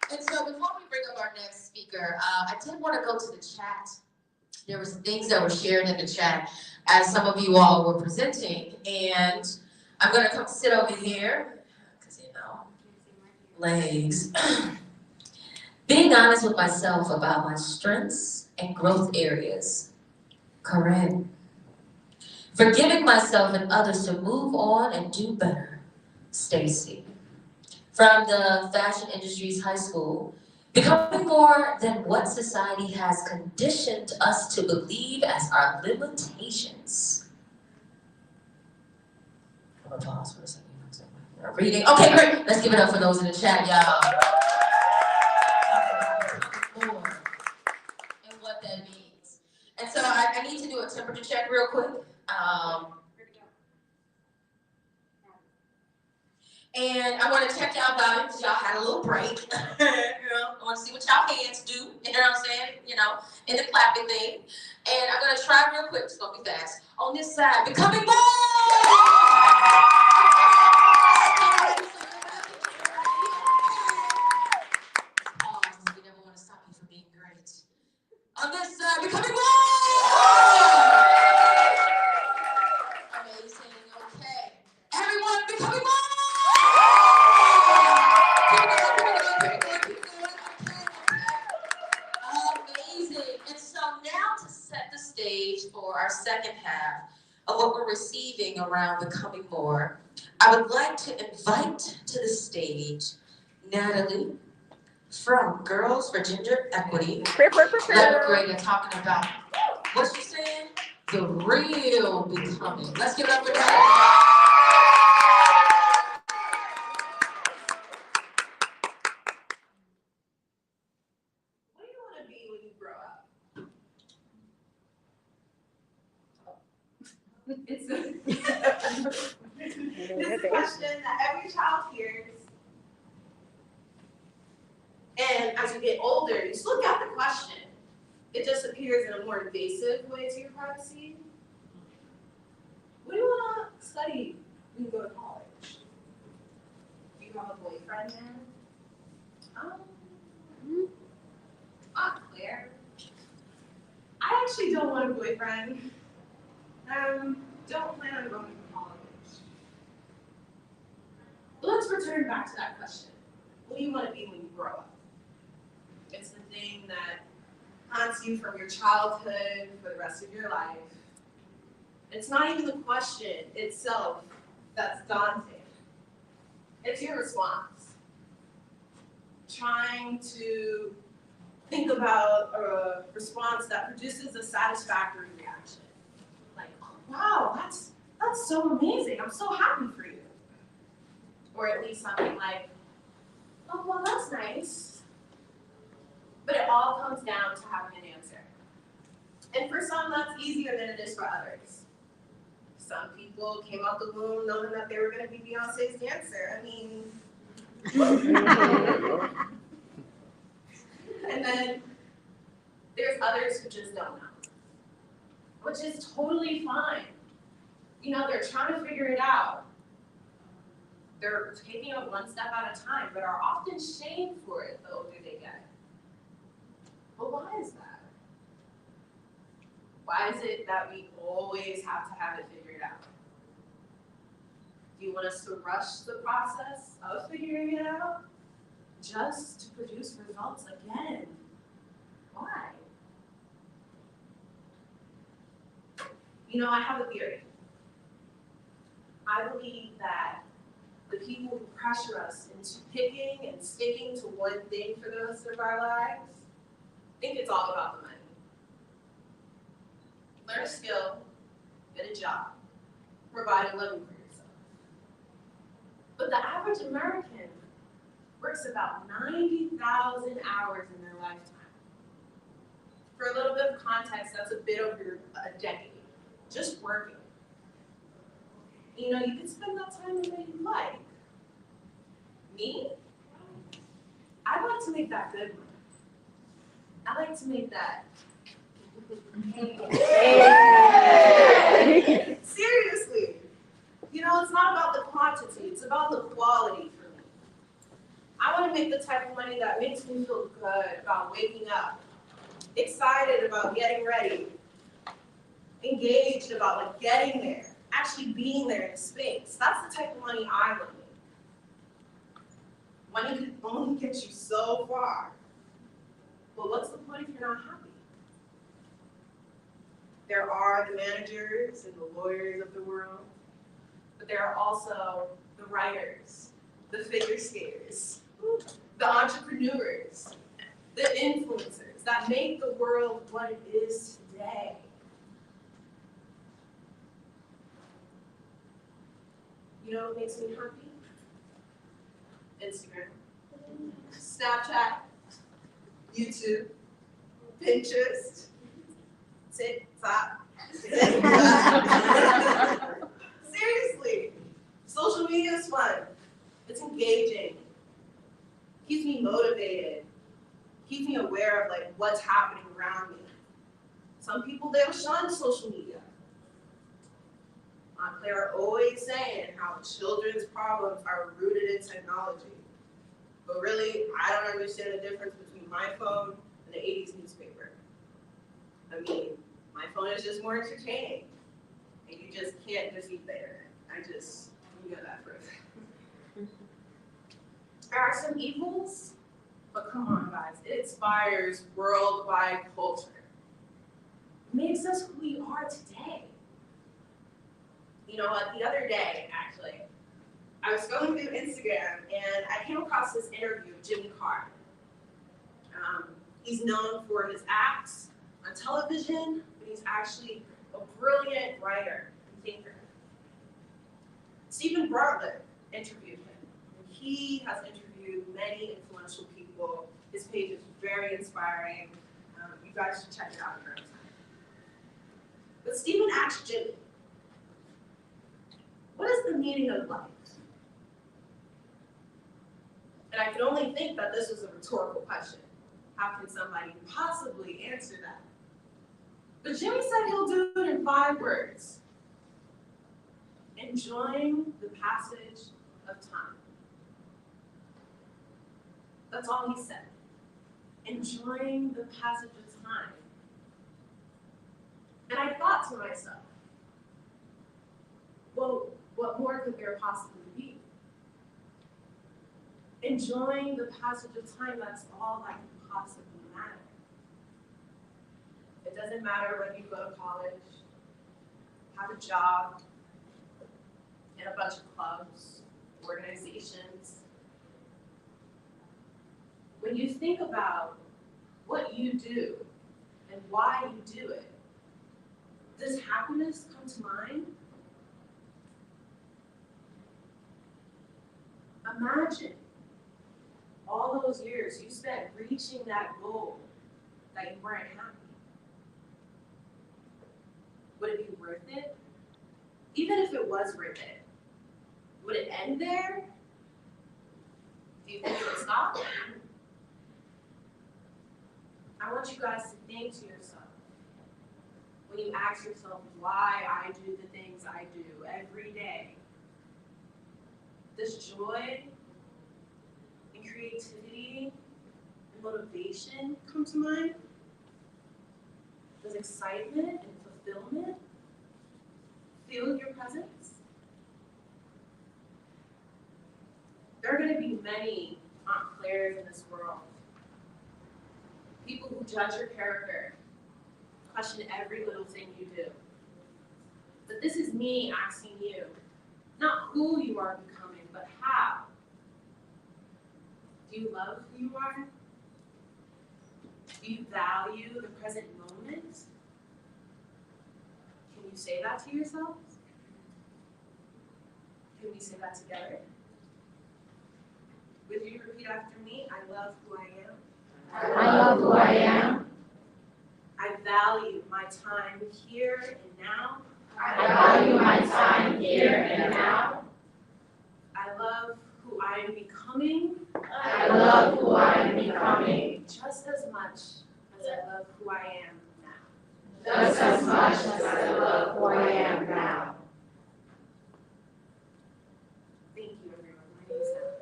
And so before we bring up our next speaker, I did want to go to the chat. There were some things that were shared in the chat as some of you all were presenting. And I'm going to come sit over here because, you know, legs. Being honest with myself about my strengths and growth areas. Correct. Forgiving myself and others to move on and do better. Stacy. From the fashion industry's high school, becoming more than what society has conditioned us to believe as our limitations. I'm gonna pause for a second. Reading. Okay, great. Let's give it up for those in the chat, y'all. And what that means. And so I need to do a temperature check real quick. And I want to check y'all volume because y'all had a little break. You know, I want to see what y'all hands do. You know what I'm saying? You know, in the clapping thing. And I'm going to try real quick. It's going to be fast. On this side, becoming more! We never want to stop you from being great. On this side, becoming more! Amazing. Okay. Everyone, becoming more! Amazing. And so now to set the stage for our second half of what we're receiving around Becoming More, I would like to invite to the stage Natalie from Girls for Gender Equity. 11th grade and talking about, what's she saying? The real becoming. Let's give it up for Natalie. It's a question that every child hears. And as you get older, you still got the question. It just appears in a more invasive way to your privacy. What do you want to study when you go to college? Do you have a boyfriend now? Not clear. actually don't want a boyfriend. Don't plan on going to college. But let's return back to that question. What do you want to be when you grow up? It's the thing that haunts you from your childhood for the rest of your life. It's not even the question itself that's daunting. It's your response. Trying to think about a response that produces a satisfactory reaction. Like, oh, wow, that's so amazing. I'm so happy for you. Or at least something like, oh, well, that's nice. But it all comes down to having an answer. And for some, that's easier than it is for others. Some people came out the womb knowing that they were going to be Beyonce's dancer. I mean, and then there's others who just don't know, which is totally fine. You know, they're trying to figure it out. They're taking it one step at a time, but are often shamed for it the older they get. But why is that? Why is it that we always have to have it figured out? Do you want us to rush the process of figuring it out just to produce results again? Why? You know, I have a theory. I believe that the people who pressure us into picking and sticking to one thing for the rest of our lives think it's all about the money. Learn a skill, get a job, provide a living for yourself. But the average American works about 90,000 hours in their lifetime. For a little bit of context, that's a bit over a decade, just working. You know, you can spend that time the way you like. Me? I like to make that good money. I like to make that. Seriously. You know, it's not about the quantity, it's about the quality for me. I want to make the type of money that makes me feel good about waking up, excited about getting ready, engaged about like getting there, actually being there in the space. That's the type of money I want to make. Money can only get you so far. But what's the point if you're not happy? There are the managers and the lawyers of the world, but there are also the writers, the figure skaters, the entrepreneurs, the influencers that make the world what it is today. You know what makes me happy? Instagram, Snapchat, YouTube, Pinterest, TikTok. Seriously, social media is fun. It's engaging. Keeps me motivated. Keeps me aware of like what's happening around me. Some people, they'll shun social media. They're always saying how children's problems are rooted in technology. But really, I don't understand the difference between my phone and the 80s newspaper. I mean, my phone is just more entertaining. And you just can't defeat the internet. You know that first. There are some evils, but come on guys, it inspires worldwide culture. It makes us who we are today. You know what, the other day, actually, I was going through Instagram and I came across this interview of Jimmy Carr. He's known for his acts on television, but he's actually a brilliant writer and thinker. Stephen Bartlett interviewed him. He has interviewed many influential people. His page is very inspiring. You guys should check it out in your own time. But Stephen asked Jimmy, what is the meaning of life? And I could only think that this was a rhetorical question. How can somebody possibly answer that? But Jimmy said he'll do it in 5 words. Enjoying the passage of time. That's all he said. Enjoying the passage of time. And I thought to myself, well, what more could there possibly be? Enjoying the passage of time, that's all that can possibly matter. It doesn't matter whether you go to college, have a job, in a bunch of clubs, organizations. When you think about what you do and why you do it, does happiness come to mind? Imagine all those years you spent reaching that goal that you weren't happy. Would it be worth it? Even if it was worth it, would it end there? Do you think it would stop? I want you guys to think to yourself, when you ask yourself why I do the things I do every day, does joy and creativity and motivation come to mind? Does excitement and fulfillment feel your presence? There are going to be many Aunt Claires in this world. People who judge your character, question every little thing you do. But this is me asking you, not who you are becoming, but how. Do you love who you are? Do you value the present moment? Can you say that to yourself? Can we say that together? Would you repeat after me? I love who I am. I love who I am. I value my time here and now. I value my time here and now. I love who I am becoming. I love who I am becoming. Just as much as I love who I am now. Just as much as I love who I am now. Thank you, everyone. My name is Natalie.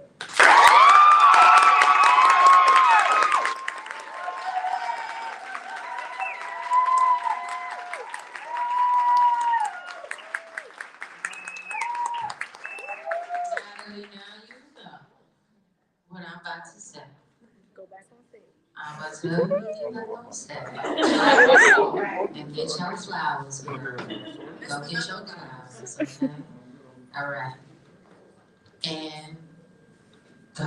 Natalie, now you know what I'm about to say. Go back on stage. I'm about to tell you what I'm going to say. And get your flowers, girl. Go get your flowers, okay? All right. And go.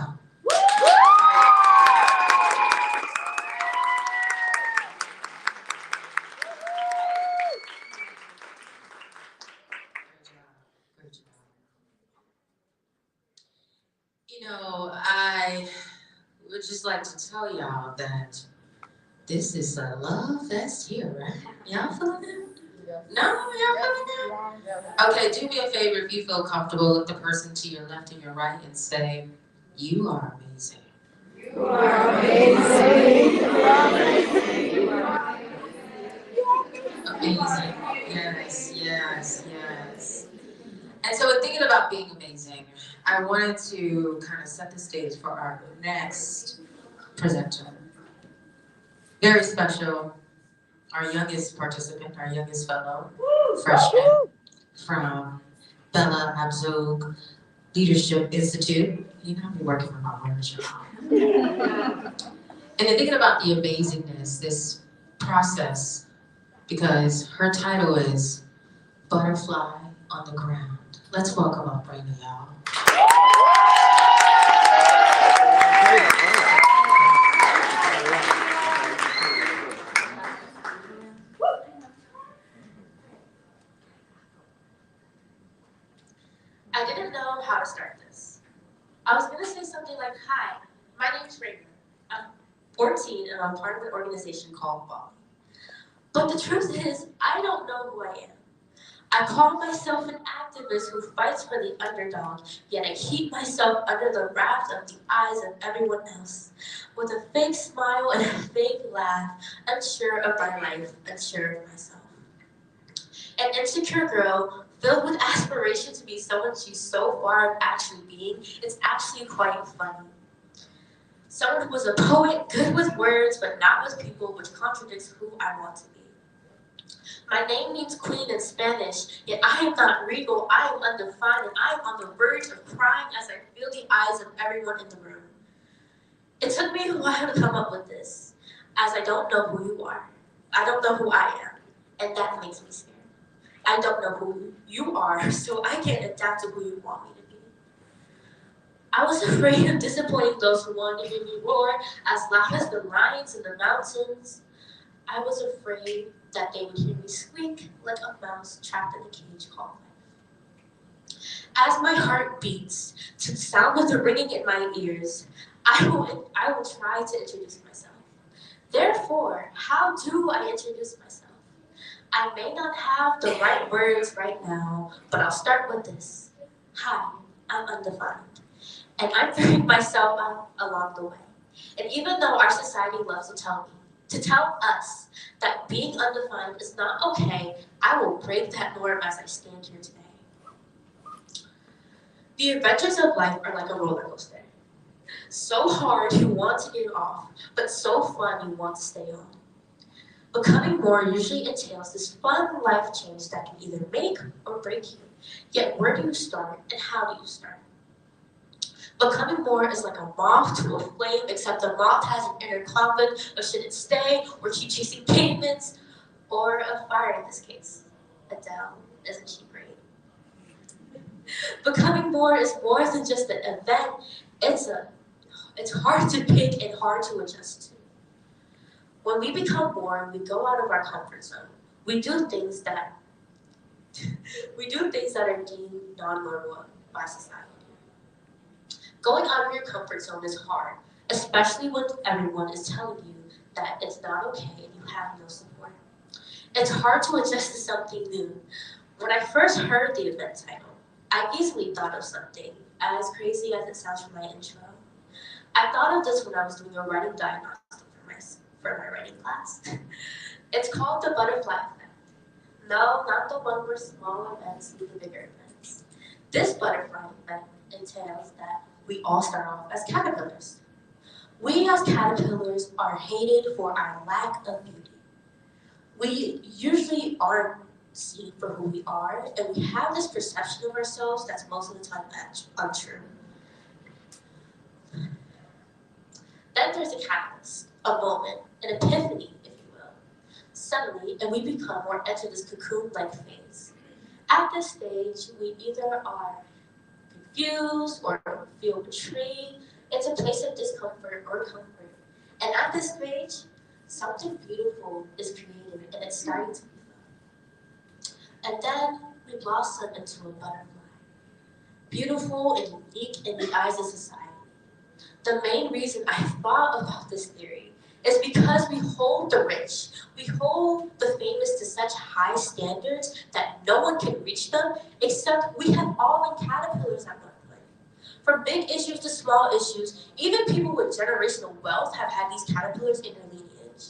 Great job. You know, I would just like to tell y'all that this is a love fest here, right? Y'all feeling it? No? Y'all feeling it? Okay, do me a favor if you feel comfortable, look the person to your left and your right and say, you are amazing. You are amazing. Amazing. Yes, yes, yes. And so in thinking about being amazing, I wanted to kind of set the stage for our next presenter. Very special, our youngest participant, our youngest fellow, freshman from Bella Abzug Leadership Institute. You know, I've been working with my women's job. And in thinking about the amazingness, this process, because her title is Butterfly on the Ground. Let's welcome up Brenda, y'all. I didn't know how to start this. I was gonna say something like, hi, my name's Raymond. I'm 14 and I'm part of an organization called Bobby. But the truth is, I don't know who I am. I call myself an activist who fights for the underdog, yet I keep myself under the wraps of the eyes of everyone else. With a fake smile and a fake laugh, unsure of my life, unsure of myself. An insecure girl, filled with aspiration to be someone she's so far from actually being, it's actually quite funny. Someone who was a poet, good with words, but not with people, which contradicts who I want to be. My name means queen in Spanish, yet I am not regal, I am undefined, and I am on the verge of crying as I feel the eyes of everyone in the room. It took me a while to come up with this, as I don't know who you are. I don't know who I am, and that makes me scared. I don't know who you are, so I can't adapt to who you want me to be. I was afraid of disappointing those who wanted to hear me roar as loud as the lions in the mountains. I was afraid that they would hear me squeak like a mouse trapped in a cage called life. As my heart beats to the sound of the ringing in my ears, I will try to introduce myself. Therefore, how do I introduce myself? I may not have the right words right now, but I'll start with this. Hi, I'm undefined, and I'm figuring myself out along the way. And even though our society loves to tell us that being undefined is not okay, I will break that norm as I stand here today. The adventures of life are like a roller coaster. So hard you want to get off, but so fun you want to stay on. Becoming more usually entails this fun life change that can either make or break you. Yet where do you start and how do you start? Becoming more is like a moth to a flame, except the moth has an inner conflict of should it stay or keep chasing pavements, or a fire in this case. Adele, isn't she great? Becoming more is more than just an event. It's hard to pick and hard to adjust to. When we become more, we go out of our comfort zone. We do things that are deemed non-normal by society. Going out of your comfort zone is hard, especially when everyone is telling you that it's not okay and you have no support. It's hard to adjust to something new. When I first heard the event title, I easily thought of something as crazy as it sounds from my intro. I thought of this when I was doing a writing diagnostic for my writing class. It's called the butterfly effect. No, not the one where small events lead to bigger events. This butterfly effect entails that we all start off as caterpillars. We as caterpillars are hated for our lack of beauty. We usually aren't seen for who we are, and we have this perception of ourselves that's most of the time untrue. Then there's a catalyst, a moment, an epiphany, if you will. Suddenly, and we become or enter this cocoon-like phase. At this stage, we either are confused or feel betrayed. It's a place of discomfort or comfort. And at this stage, something beautiful is created and it's starting to be felt. And then we blossom into a butterfly. Beautiful and unique in the eyes of society. The main reason I thought about this theory is because we hold the rich, we hold the famous to such high standards that no one can reach them, except we have all been caterpillars at one point. From big issues to small issues, even people with generational wealth have had these caterpillars in their lineage.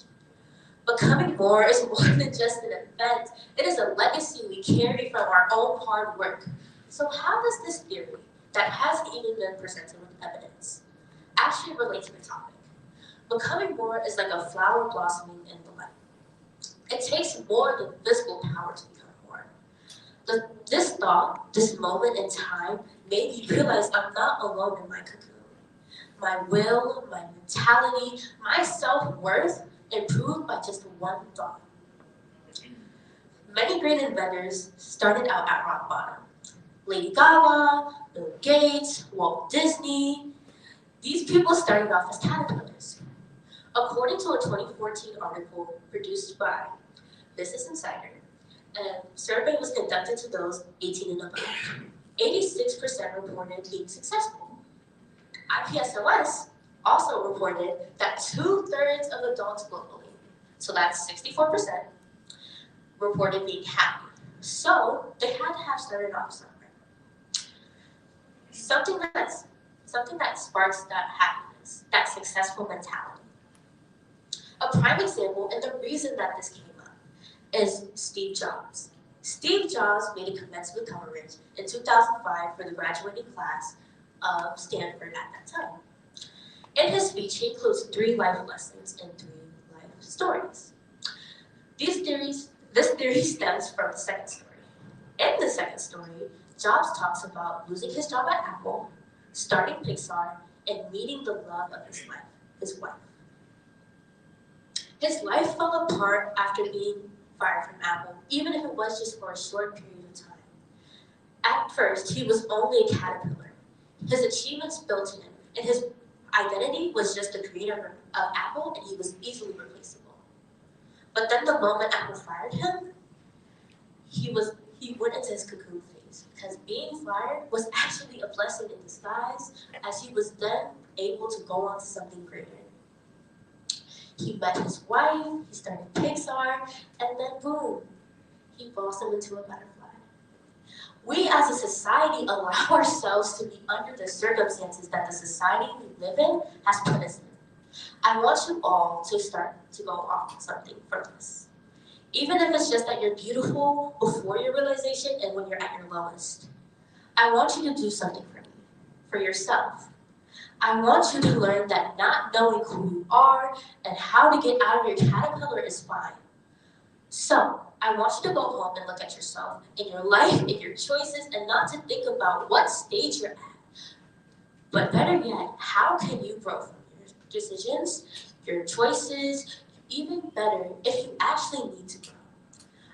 Becoming more is more than just an event. It is a legacy we carry from our own hard work. So how does this theory, that hasn't even been presented with evidence, actually relate to the topic? Becoming more is like a flower blossoming in the light. It takes more than physical power to become more. This thought, this moment in time, made me realize I'm not alone in my cocoon. My will, my mentality, my self-worth improved by just one thought. Many great inventors started out at rock bottom. Lady Gaga, Bill Gates, Walt Disney. These people started off as caterpillars. According to a 2014 article produced by Business Insider, a survey was conducted to those 18 and above. 86% reported being successful. IPSOS also reported that 2/3 of adults globally, so that's 64%, reported being happy. So they had to have started off somewhere. Something that sparks that happiness, that successful mentality. A prime example, and the reason that this came up, is Steve Jobs. Steve Jobs made a commencement coverage in 2005 for the graduating class of Stanford at that time. In his speech, he includes 3 life lessons and 3 life stories. These This theory stems from the second story. In the second story, Jobs talks about losing his job at Apple, starting Pixar, and meeting the love of his life, his wife. His life fell apart after being fired from Apple, even if it was just for a short period of time. At first, he was only a caterpillar. His achievements built him, and his identity was just the creator of Apple, and he was easily replaceable. But then the moment Apple fired him, he went into his cocoon phase, because being fired was actually a blessing in disguise, as he was then able to go on to something greater. He met his wife, he started Pixar, and then boom, he blossomed into a butterfly. We as a society allow ourselves to be under the circumstances that the society we live in has put us in. I want you all to start to go off on something from this. Even if it's just that you're beautiful before your realization and when you're at your lowest. I want you to do something for yourself. I want you to learn that not knowing who you are and how to get out of your caterpillar is fine. So, I want you to go home and look at yourself in your life, in your choices, and not to think about what stage you're at. But better yet, how can you grow from your decisions, your choices, even better, if you actually need to grow.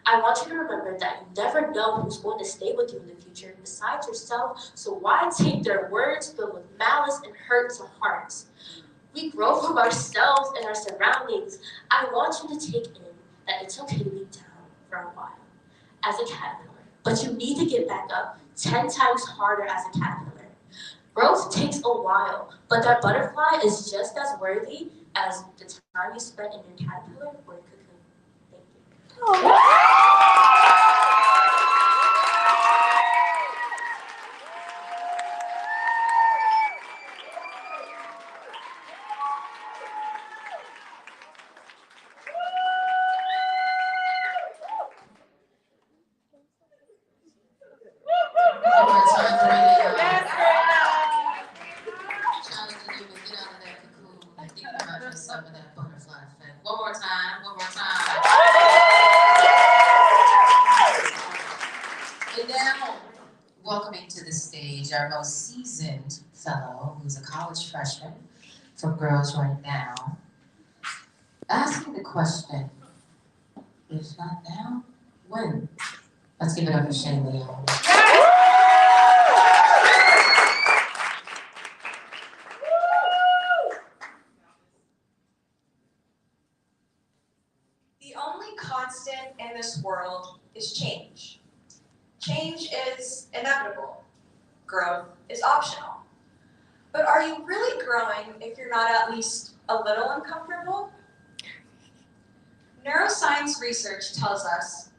I want you to remember that you never know who's going to stay with you in the future besides yourself, so why take their words filled with malice and hurt to heart? We grow from ourselves and our surroundings. I want you to take in that it's okay to be down for a while as a caterpillar, but you need to get back up 10 times harder as a caterpillar. Growth takes a while, but that butterfly is just as worthy as the time you spent in your caterpillar or your cocoon. Thank you. Some of that butterfly effect. One more time, one more time. And now, welcoming to the stage our most seasoned fellow, who's a college freshman from Girls Right Now, asking the question, if not now, when? Let's give it up for Shane Leon. The only constant in this world is change. Change is inevitable. Growth is optional. But are you really growing if you're not at least a little uncomfortable? Neuroscience research tells us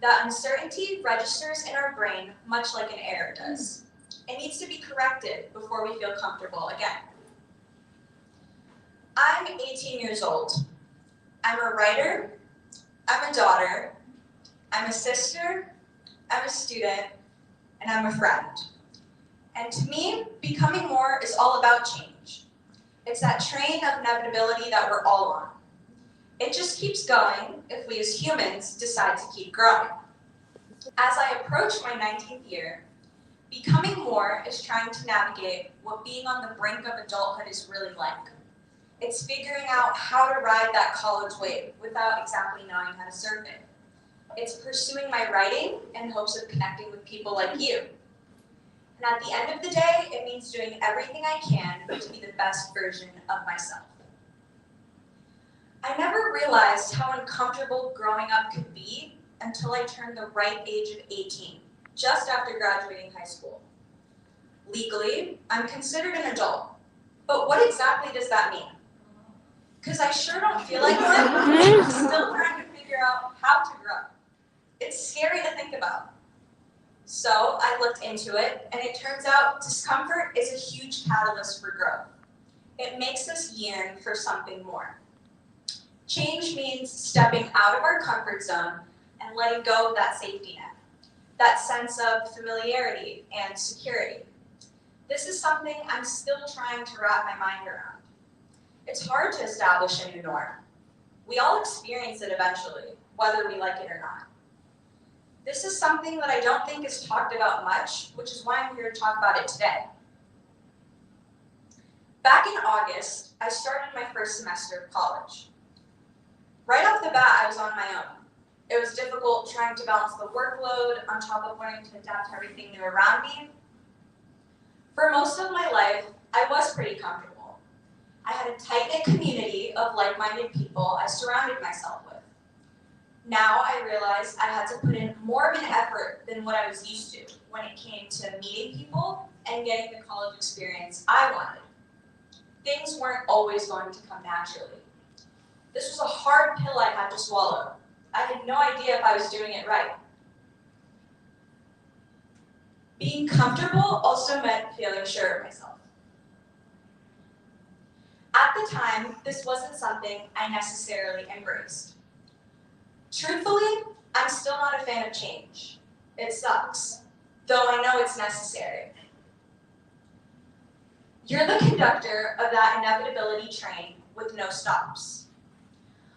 that uncertainty registers in our brain much like an error does. It needs to be corrected before we feel comfortable again. I'm 18 years old. I'm a writer, I'm a daughter, I'm a sister, I'm a student, and I'm a friend. And to me, becoming more is all about change. It's that train of inevitability that we're all on. It just keeps going if we as humans decide to keep growing. As I approach my 19th year, becoming more is trying to navigate what being on the brink of adulthood is really like. It's figuring out how to ride that college wave without exactly knowing how to surf it. It's pursuing my writing in hopes of connecting with people like you. And at the end of the day, it means doing everything I can to be the best version of myself. I never realized how uncomfortable growing up could be until I turned the right age of 18, just after graduating high school. Legally, I'm considered an adult, but what exactly does that mean? Because I sure don't feel like one. I'm still trying to figure out how to grow. It's scary to think about. So I looked into it, and it turns out discomfort is a huge catalyst for growth. It makes us yearn for something more. Change means stepping out of our comfort zone and letting go of that safety net, that sense of familiarity and security. This is something I'm still trying to wrap my mind around. It's hard to establish a new norm. We all experience it eventually, whether we like it or not. This is something that I don't think is talked about much, which is why I'm here to talk about it today. Back in August, I started my first semester of college. Right off the bat, I was on my own. It was difficult trying to balance the workload on top of wanting to adapt to everything new around me. For most of my life, I was pretty comfortable. I had a tight-knit community of like-minded people I surrounded myself with. Now I realized I had to put in more of an effort than what I was used to when it came to meeting people and getting the college experience I wanted. Things weren't always going to come naturally. This was a hard pill I had to swallow. I had no idea if I was doing it right. Being comfortable also meant feeling sure of myself. At the time, this wasn't something I necessarily embraced. Truthfully, I'm still not a fan of change. It sucks, though I know it's necessary. You're the conductor of that inevitability train with no stops.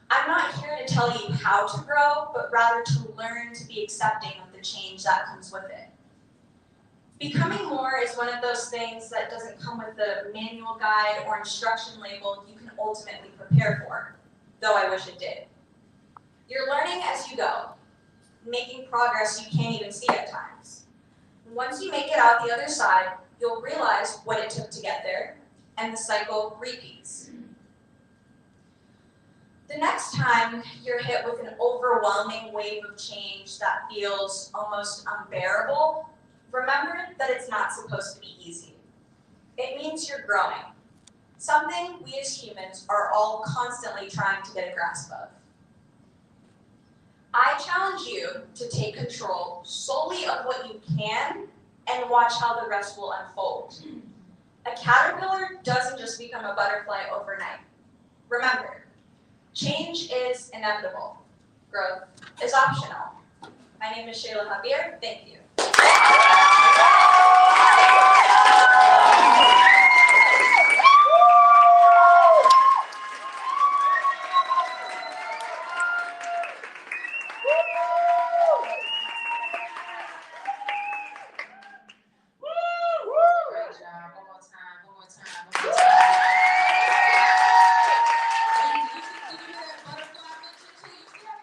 I'm not here to tell you how to grow, but rather to learn to be accepting of the change that comes with it. Becoming more is one of those things that doesn't come with a manual guide or instruction label you can ultimately prepare for, though I wish it did. You're learning as you go, making progress you can't even see at times. Once you make it out the other side, you'll realize what it took to get there, and the cycle repeats. The next time you're hit with an overwhelming wave of change that feels almost unbearable, remember that it's not supposed to be easy. It means you're growing, something we as humans are all constantly trying to get a grasp of. I challenge you to take control solely of what you can and watch how the rest will unfold. A caterpillar doesn't just become a butterfly overnight. Remember, change is inevitable. Growth is optional. My name is Shayla Javier. Thank you. Great job. One more time. One more time. One more time. Did you hear that butterfly mention too? You see how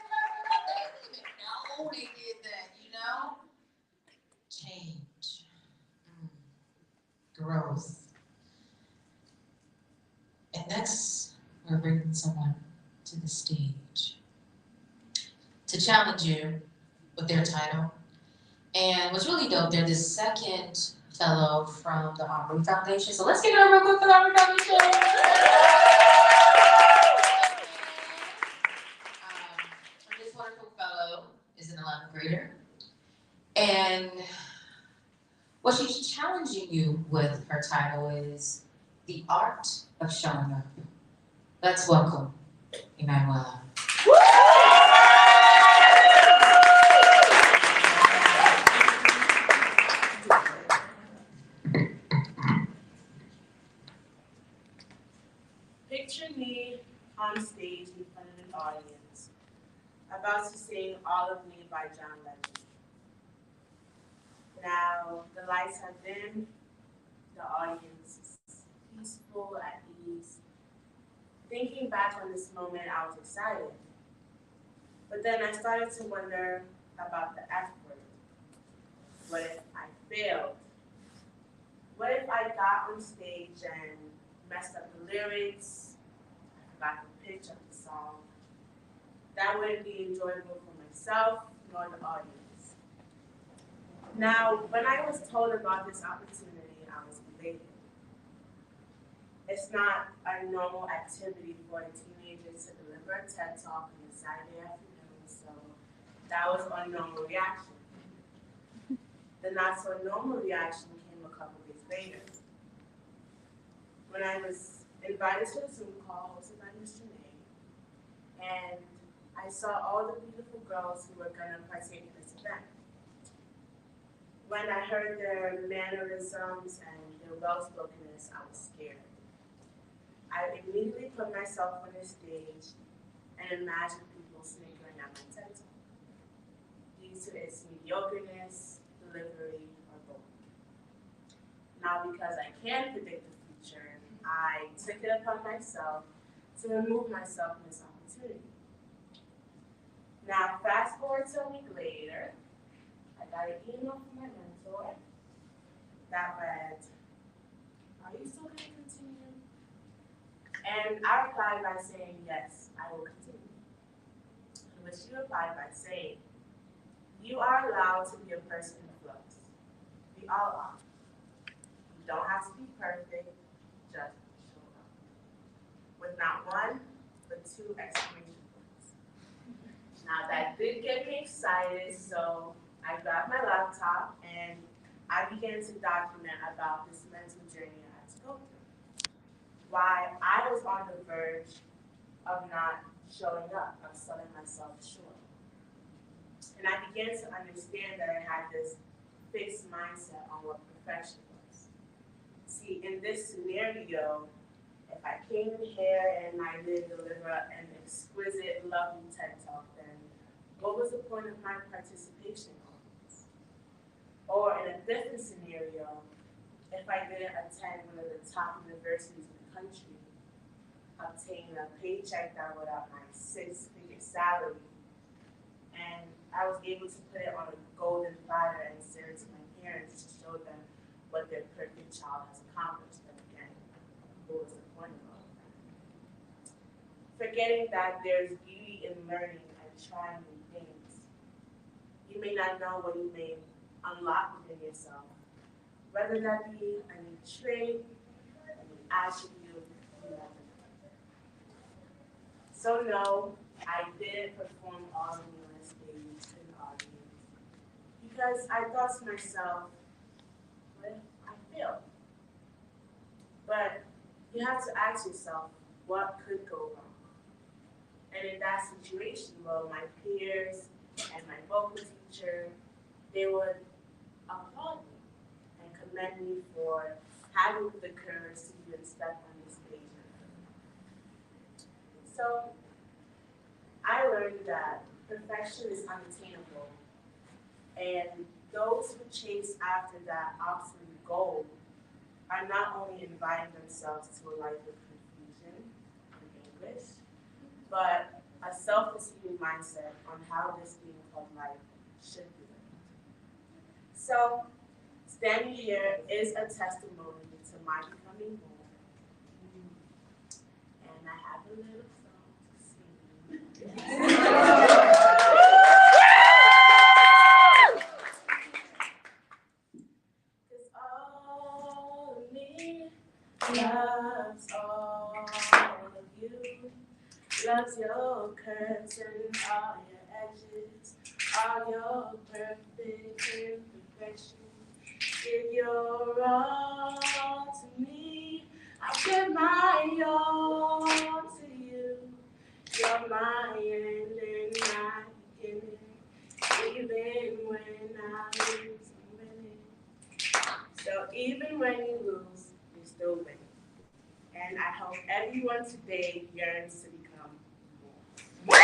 they didn't even know they did that, you know? Change. Growth. And next, we're bringing someone to the stage to challenge you with their title. And what's really dope, they're the second fellow from the Aubrey Foundation. So let's give it up real quick for the Aubrey Foundation. This wonderful fellow is an 11th grader. And what she's challenging you with her title is the art of showing up. Let's welcome Emanuela. Picture me on stage in front of an audience, about to sing All of Me by John Legend. Now, the lights have dimmed, the audience is peaceful, at ease. Thinking back on this moment, I was excited. But then I started to wonder about the F word. What if I failed? What if I got on stage and messed up the lyrics, I forgot the pitch of the song? That wouldn't be enjoyable for myself nor the audience. Now, when I was told about this opportunity, I was elated. It's not a normal activity for a teenager to deliver a TED Talk on a Saturday afternoon, so that was a normal reaction. The not so normal reaction came a couple days later. When I was invited to a Zoom call hosted by Ms. Janae, and I saw all the beautiful girls who were gonna partake in this event. When I heard their mannerisms and their well-spokenness, I was scared. I immediately put myself on the stage and imagined people snickering at my TED Talk due to its mediocreness, delivery, or both. Now, because I can predict the future, I took it upon myself to remove myself from this opportunity. Now, fast forward to a week later, I got an email from my mentor that read, "Are you still going to continue?" And I replied by saying, "Yes, I will continue." To which she replied by saying, "You are allowed to be a person in flux. We all are. You don't have to be perfect, just show up." With not one, but 2 exclamation points. Now that did get me excited, so I grabbed my laptop and I began to document about this mental journey I had to go through. Why I was on the verge of not showing up, of selling myself short. And I began to understand that I had this fixed mindset on what perfection was. See, in this scenario, if I came in here and I did deliver an exquisite, lovely TED Talk, then what was the point of my participation on this? Or in a different scenario, if I didn't attend one of the top universities in the country, obtain a paycheck that would up my 6-figure salary, and I was able to put it on a golden platter and send it to my parents to show them what their perfect child has accomplished. And again, what was the point of all of that? Forgetting that there's beauty in learning and trying new things. You may not know what you may unlock within yourself, whether that be a new trait, a new attribute, you never know. So no, I didn't perform all of me on stage in the audience because I thought to myself, what if I failed? But you have to ask yourself, what could go wrong? And in that situation, well, my peers and my vocal teacher, they would applaud me and commend me for having the courage to even step on the stage. So I learned that perfection is unattainable, and those who chase after that obsolete goal are not only inviting themselves to a life of confusion and anguish, but a self-deceiving mindset on how this thing called life should be lived. So, standing here is a testimony to my becoming whole, and I have a little song to sing. Cause all of me loves all of you, loves your curves and all your edges, all your perfect imperfections. Give your all to me, I'll give my all to you. You're my end and my beginning, even when I lose, I'm winning. So even when you lose, you still win. And I hope everyone today yearns to become more.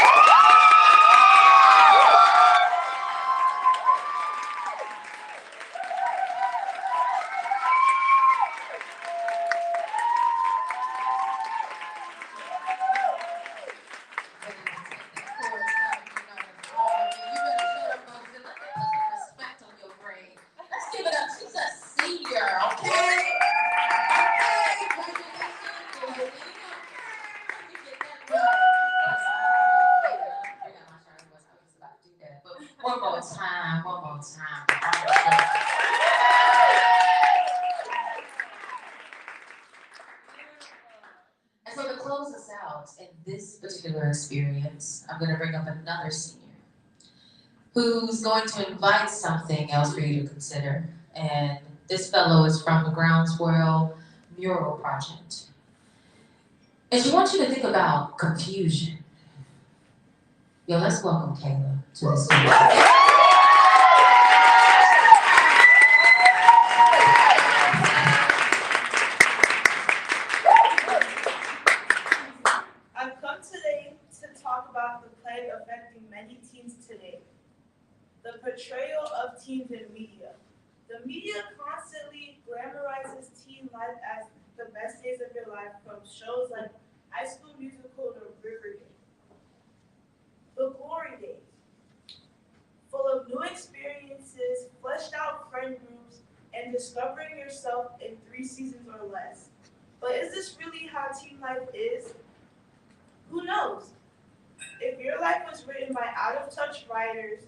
One more time. And so to close us out in this particular experience, I'm going to bring up another senior who's going to invite something else for you to consider. And this fellow is from the Groundswell Mural Project. And she wants you to think about confusion. Yo, let's welcome Kayla to the stage. I've come today to talk about the plague affecting many the portrayal of teens in media. The media constantly glamorizes teen life as the best days of your life, from shows like High School Musical to Riverdale. The glory days, full of new experiences, fleshed out friend groups, and discovering yourself in 3 seasons or less. But is this really how teen life is? Who knows? If your life was written by out-of-touch writers,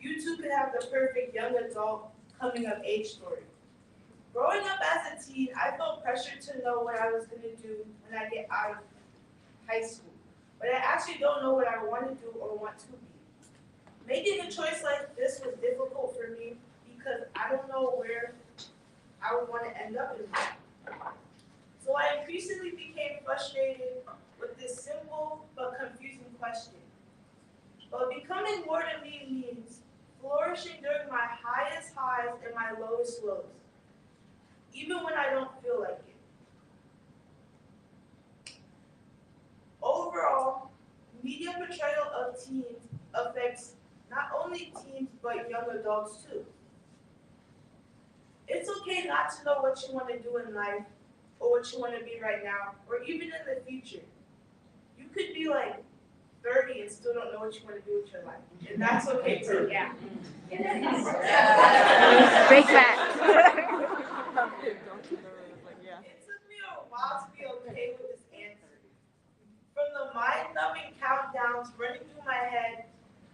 you too could have the perfect young adult coming-of-age story. Growing up as a teen, I felt pressured to know what I was going to do when I get out of high school. But I actually don't know what I want to do or want to be. Making a choice like this was difficult for me because I don't know where I would want to end up in life. So I increasingly became frustrated with this simple but confusing question. But becoming more to me means flourishing during my highest highs and my lowest lows, even when I don't feel like it. Overall, media portrayal of teens affects not only teens but young adults too. It's okay not to know what you want to do in life or what you want to be right now or even in the future. You could be like 30 and still don't know what you want to do with your life. And that's okay too. Yeah. Big fact. It took me a while to be okay with this answer. From the mind-numbing countdowns running through my head,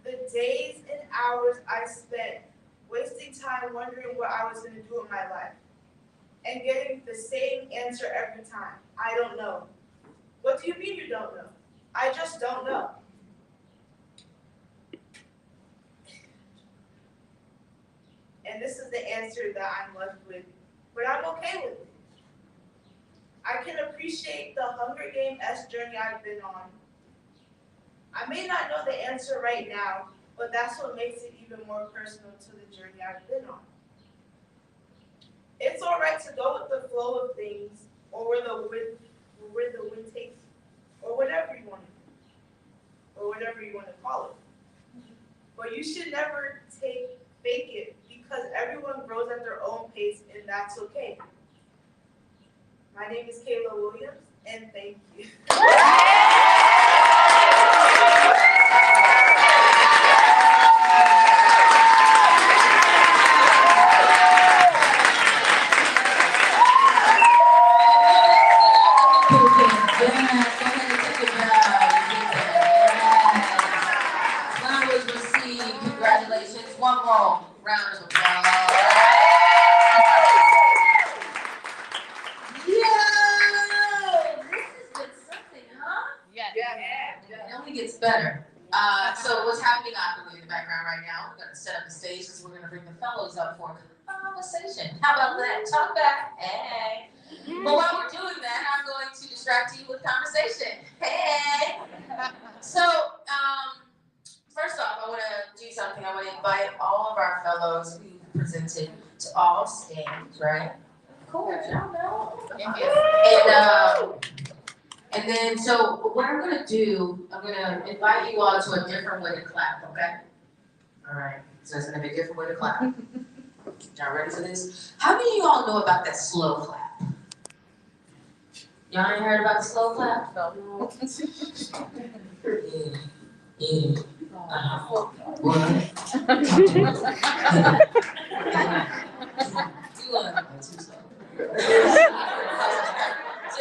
the days and hours I spent wasting time wondering what I was going to do in my life, and getting the same answer every time. I don't know. What do you mean you don't know? I just don't know. And this is the answer that I'm left with, but I'm okay with it. I can appreciate the Hunger Games-esque journey I've been on. I may not know the answer right now, but that's what makes it even more personal to the journey I've been on. It's all right to go with the flow of things, or where the wind takes, or whatever you want to do, or whatever you want to call it. But you should never fake it, because everyone grows at their own pace, and that's okay. My name is Kayla Williams, and thank you. Congratulations. One more round of applause. This has been something, huh? Yes. It only gets better. So what's happening in the background right now, we're going to set up the stage because we're going to bring the fellows up for a conversation. How about that? Talk back. Hey. But while we're doing that, I'm going to distract you with conversation. Hey. So, first off, I want to do something. I want to invite all of our fellows who presented to all stage, right? Cool. Y'all know. And then, so what I'm going to do, I'm going to invite you all to a different way to clap, okay? All right. So it's going to be a different way to clap. Y'all ready for this? How many of you all know about that slow clap? Y'all ain't heard about the slow clap? No. Yeah. What? So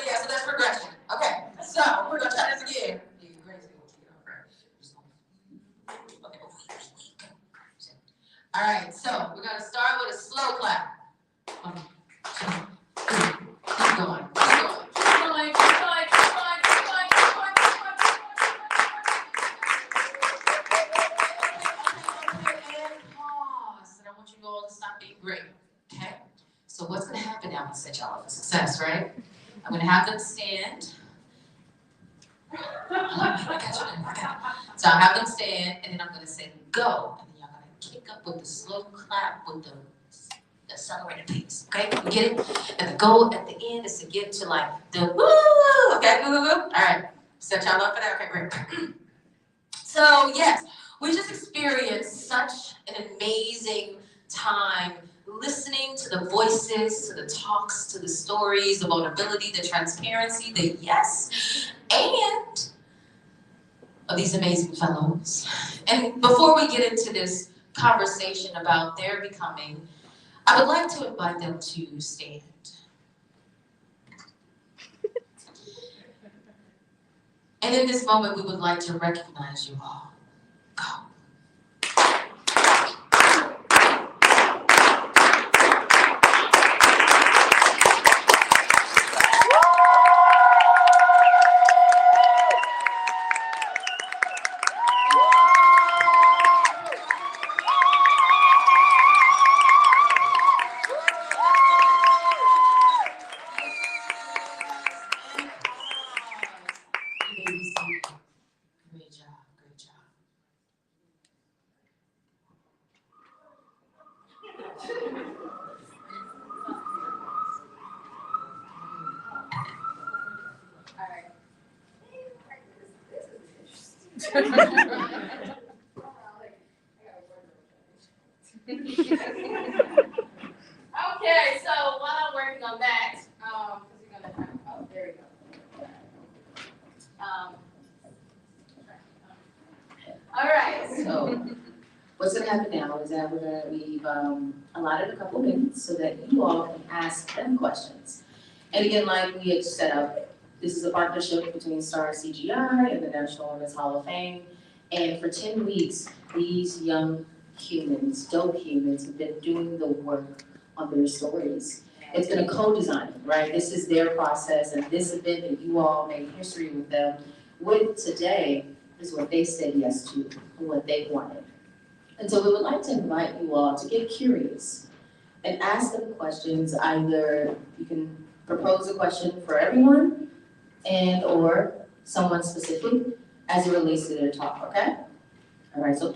yeah, so that's progression. Okay, so we're gonna try this again. All right, so we're gonna start with a slow clap. Keep going. To stop being great, okay? So what's going to happen now? I'm going to set y'all up for success, right? I'm going to have them stand. I got you. So I'll have them stand, and then I'm going to say go, and then y'all going to kick up with the slow clap with the accelerated pace, okay? You get it? And the goal at the end is to get to like the woo, okay? Woo. All right, set y'all up for that. Okay, great. So yes, We just experienced such an amazing time listening to the voices, to the talks, to the stories, the vulnerability, the transparency, the yes, and of these amazing fellows. And before we get into this conversation about their becoming, I would like to invite them to stand. And in this moment, we would like to recognize you all. Go. Great job, great job. Okay, so while I'm working on that, because we're gonna have, oh, there we go. All right, So what's gonna happen now is that we've allotted a couple minutes so that you all can ask them questions. And again, like we had set up, this is a partnership between STARS CGI and the National Women's Hall of Fame. And for 10 weeks, these young humans, dope humans, have been doing the work on their stories. It's been a co-design, right? This is their process, and this event that you all made history with them with today is what they said yes to and what they wanted. And so we would like to invite you all to get curious and ask them questions. Either you can propose a question for everyone and or someone specific as it relates to their talk, okay? All right, so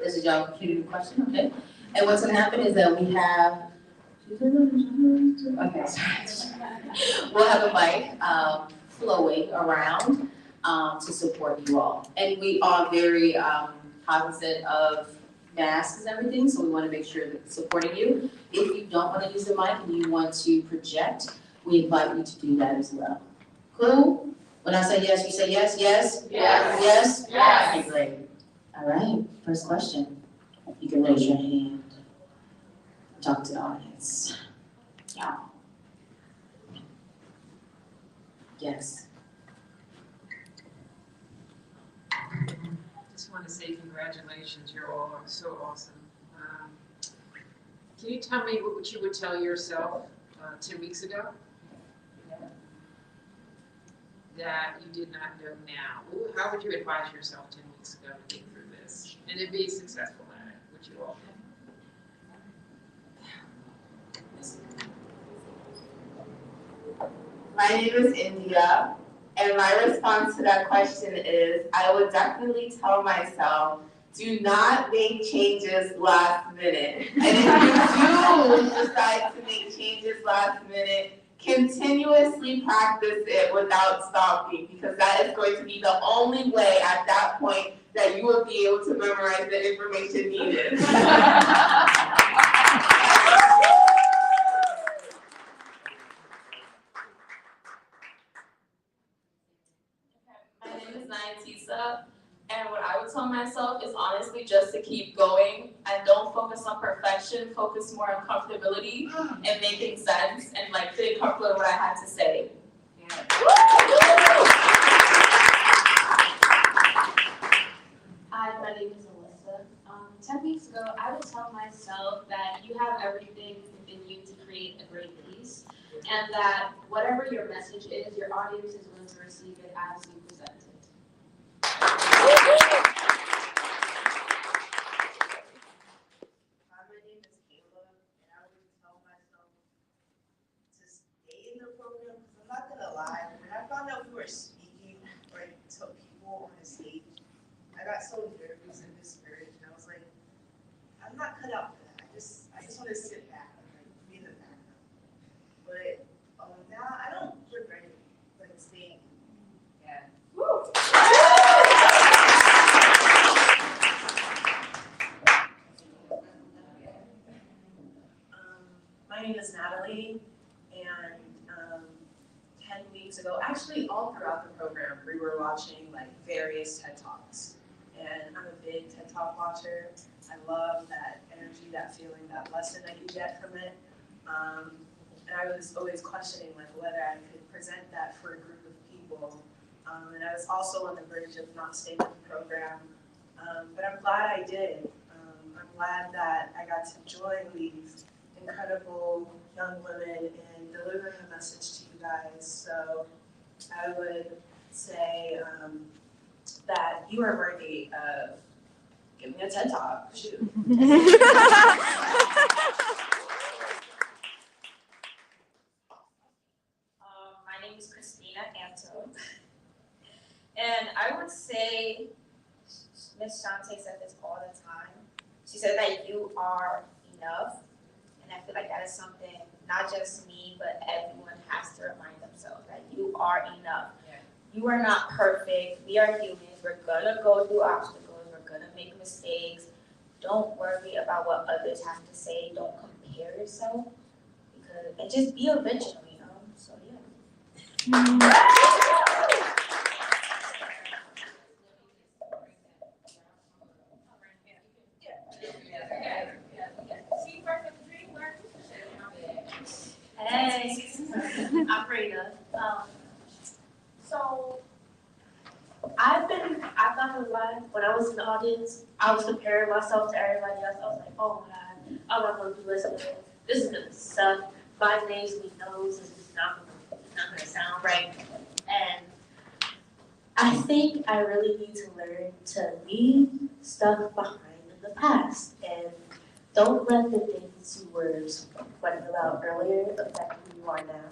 this is y'all computer question, okay? And what's gonna happen is that we have, okay, sorry. We'll have a mic flowing around to support you all. And we are very cognizant of masks and everything, so we want to make sure that it's supporting you. If you don't want to use the mic and you want to project, we invite you to do that as well. Cool? When I say yes, you say yes, yes? Yes. Yes? Yes. Okay, great. All right, first question. You can raise your hand. Talk to the audience. Yeah. Yes. Just want to say congratulations, you're all so awesome. Can you tell me what you would tell yourself 10 weeks ago that you did not know now? How would you advise yourself 10 weeks ago to get through this and to be successful at it, which you all did? My name is India, and my response to that question is I would definitely tell myself, do not make changes last minute. And if you do decide to make changes last minute, continuously practice it without stopping, because that is going to be the only way at that point that you will be able to memorize the information needed. My name is Nyatisa, and what I would tell myself is honestly just to keep going and don't focus on perfection, focus more on comfortability and making sense and like feeling comfortable with what I had to say. Yeah. Hi, my name is Alyssa. 10 weeks ago, I would tell myself that you have everything within you to create a great piece, and that whatever your message is, your audience is going to receive it as you present it. My name is Kayla, and I would tell myself to stay in the program, because I'm not gonna lie, when I found out we were speaking like to people on the stage, I got so nervous and discouraged, and I was like, I'm not cut out for that. I just want to sit back and like be in the background. But now I don't regret it, like staying. Yeah. Woo! weeks ago, actually all throughout the program, we were watching like various TED Talks. And I'm a big TED Talk watcher. I love that energy, that feeling, that lesson that you get from it. And I was always questioning like whether I could present that for a group of people. And I was also on the verge of not staying in the program. But I'm glad I did. I'm glad that I got to join these incredible young women in delivering a message to you guys. So I would say that you are worthy of giving a TED Talk. Shoot. My name is Christina Anto. And I would say, Miss Shante said this all the time. She said that you are enough. And I feel like that is something not just me, but everyone has to remind themselves that you are enough. Yeah. You are not perfect. We are humans. We're gonna go through obstacles. We're gonna make mistakes. Don't worry about what others have to say. Don't compare yourself. And just be original, you know? So yeah. Hey, I'm Rita. So I'm not gonna lie, when I was in the audience, I was comparing myself to everybody else. I was like, oh my God, I'm not gonna do this. This is gonna suck. 5 nasally nose is just not gonna sound right. And I think I really need to learn to leave stuff behind in the past and don't let the things you were writing about earlier affect who you are now.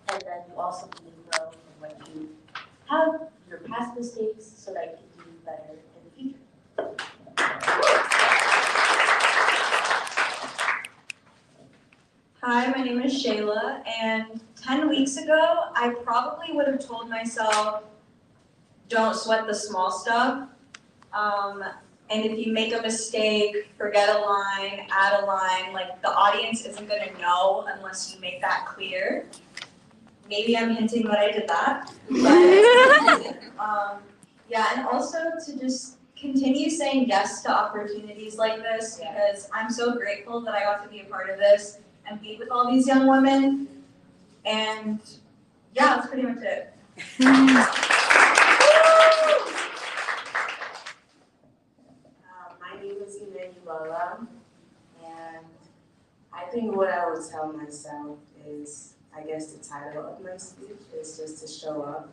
And then you also need to grow from what you have, your past mistakes, so that you can do better in the future. Hi, my name is Shayla, and 10 weeks ago, I probably would have told myself, don't sweat the small stuff. And if you make a mistake, forget a line, add a line, like the audience isn't gonna know unless you make that clear. Maybe I'm hinting that I did that, but yeah, and also to just continue saying yes to opportunities like this, because I'm so grateful that I got to be a part of this and be with all these young women. And yeah, that's pretty much it. My name is Emmanuela, and I think what I would tell myself is, I guess the title of my speech is just to show up,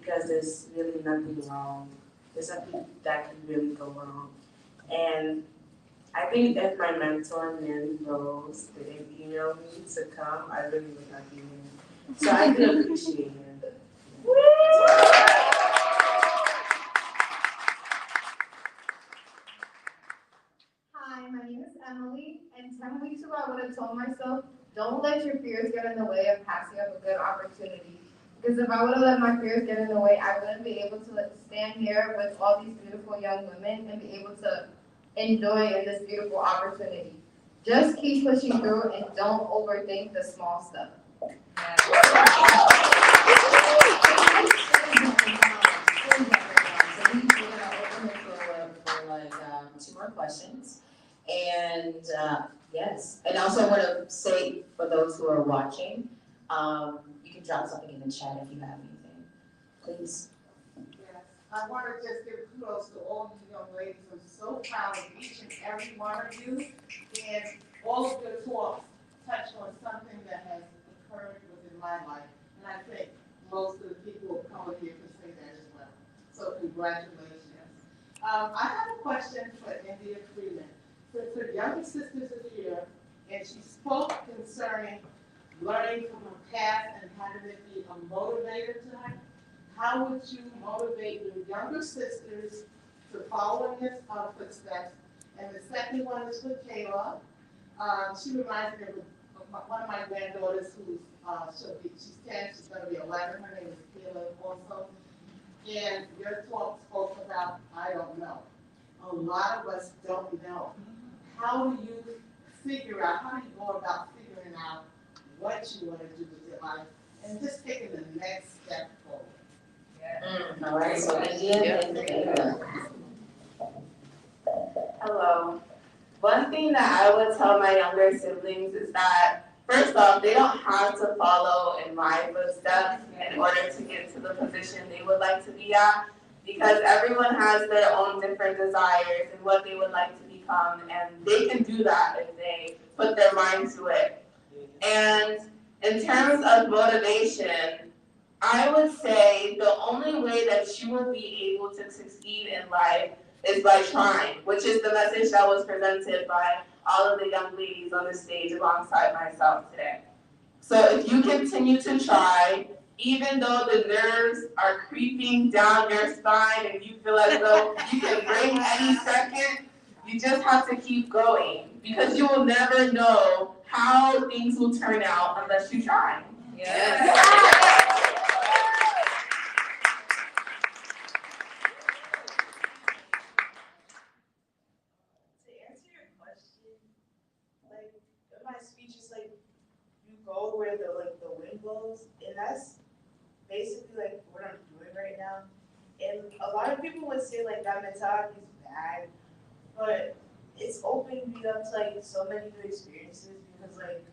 because there's really nothing wrong. There's nothing that could really go wrong. And I think if my mentor, Mary Rose, didn't email me to come, I really would not be here. So I do appreciate it. Hi, my name is Emily, and 10 weeks ago I would have told myself, don't let your fears get in the way of passing up a good opportunity. Because if I would have let my fears get in the way, I wouldn't be able to stand here with all these beautiful young women and be able to enjoy in this beautiful opportunity. Just keep pushing through and don't overthink the small stuff. Two more questions. And yes, and also I want to say for those who are watching, you can drop something in the chat if you have anything, please. Yes, I want to just give kudos to all you young ladies. I'm so proud of each and every one of you, and all of your talks touched on something that has occurred within my life, and I think most of the people of color here can say that as well. So congratulations. I have a question for India Freeman. Since her younger sisters are here, and she spoke concerning learning from her past and having it be a motivator to her, how would you motivate your younger sisters to follow in this footsteps? And the second one is for Kayla. She reminds me of one of my granddaughters who's she's 10, she's going to be 11. Her name is Kayla also. And your talk spoke about, I don't know. A lot of us don't know. How do you figure out, how do you go about figuring out what you want to do with your life? and just taking the next step forward. All right, so India and Kayla. Hello. One thing that I would tell my younger siblings is that, first off, they don't have to follow in my footsteps in order to get to the position they would like to be at, because everyone has their own different desires and what they would like to become, and they can do that if they put their mind to it. And in terms of motivation, I would say the only way that you will be able to succeed in life is by trying, which is the message that was presented by all of the young ladies on the stage alongside myself today. So if you continue to try, even though the nerves are creeping down your spine and you feel as though you can break any second, you just have to keep going, because you will never know how things will turn out unless you try. Yes. To answer your question, like in my speech is like you go where the wind blows, and that's basically like what I'm doing right now. And a lot of people would say like that mentality is bad, but it's opened me up to like so many new experiences, because like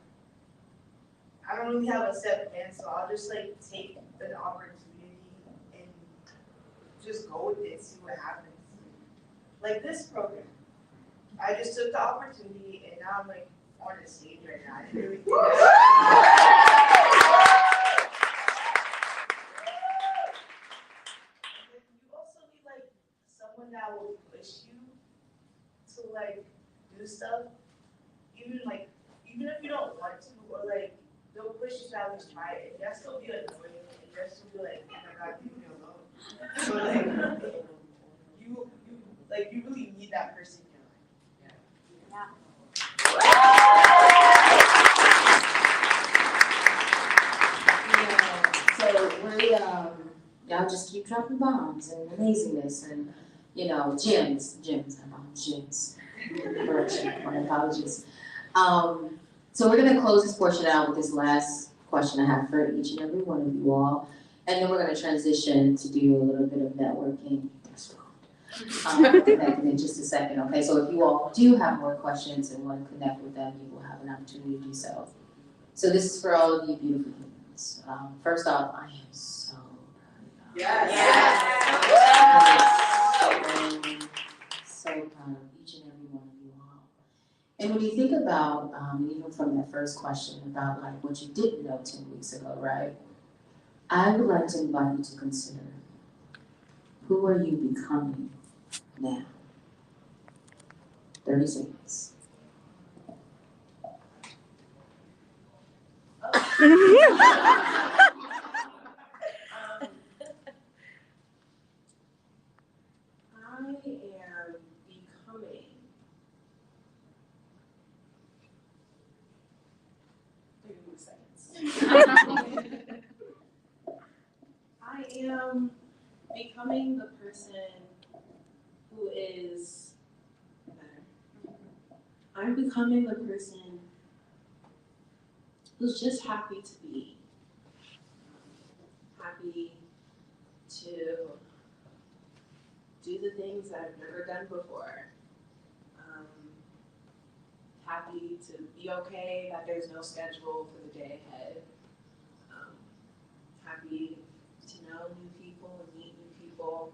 I don't really have a set plan, so I'll just like take an opportunity and just go with it, see what happens. Like this program, I just took the opportunity, and now I'm like on the stage right now. I didn't really think you also need like someone that will push you to like do stuff, even if you don't want to, or like they'll push you to at least try it. You'll still be annoying, and you'll still be like, oh my god, leave me alone. But like you really need that person in your life. Yeah. So we y'all just keep dropping bombs and amazingness and gems, gems. Correction, my apologies. So we're gonna close this portion out with this last question I have for each and every one of you all, and then we're gonna transition to do a little bit of networking. Connecting in just a second, okay? So if you all do have more questions and want to connect with them, you will have an opportunity to do so. So this is for all of you beautiful humans. First off, I am so proud of y'all. So proud of each and every one of you all. And when you think about, even from that first question about like what you didn't know 10 weeks ago, right? I would like to invite you to consider, who are you becoming now? 30 seconds. I am becoming 30 more seconds. I am becoming the person who is better. I'm becoming the person who's just happy to be. Happy to do the things that I've never done before. Happy to be okay that there's no schedule for the day ahead. Happy to know new people and meet new people.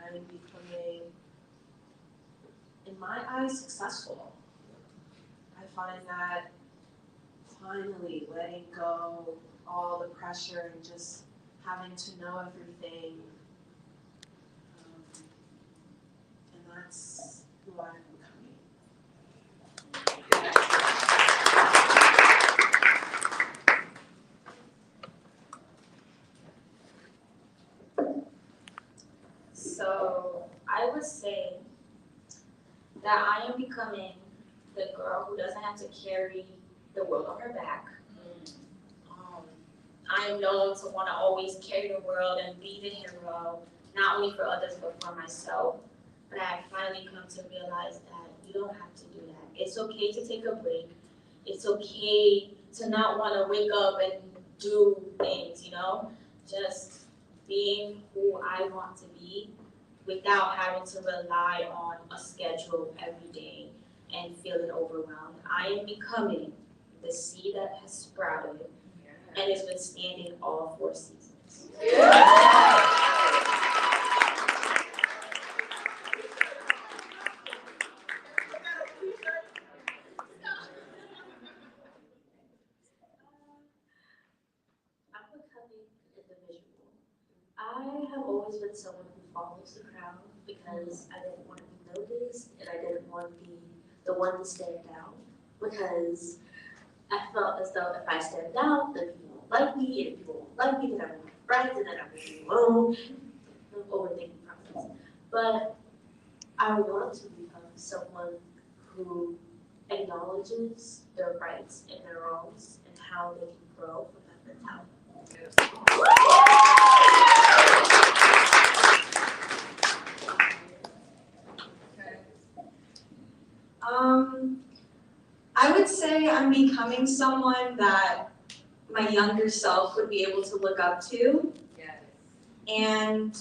I'm becoming, in my eyes, successful. I find that finally letting go all the pressure and just having to know everything. And that's who I'm becoming. So I would say that I am becoming the girl who doesn't have to carry the world on her back. I am known to want to always carry the world and be the hero, not only for others but for myself. But I have finally come to realize that you don't have to do that. It's okay to take a break. It's okay to not want to wake up and do things, you know, just being who I want to be without having to rely on a schedule every day and feeling overwhelmed. I am becoming the seed that has sprouted and is withstanding all 4 seasons. I'm becoming an individual. I have always been someone who follows the crowd because I didn't want to be noticed and I didn't want to be the one to stand out because I felt as though if I stand out, then people won't like me, and if people won't like me, then I won't have friends, and then I'm going to be alone. I'm overthinking process. But I want to become someone who acknowledges their rights and their wrongs and how they can grow from that mentality. I would say I'm becoming someone that my younger self would be able to look up to. Yes. And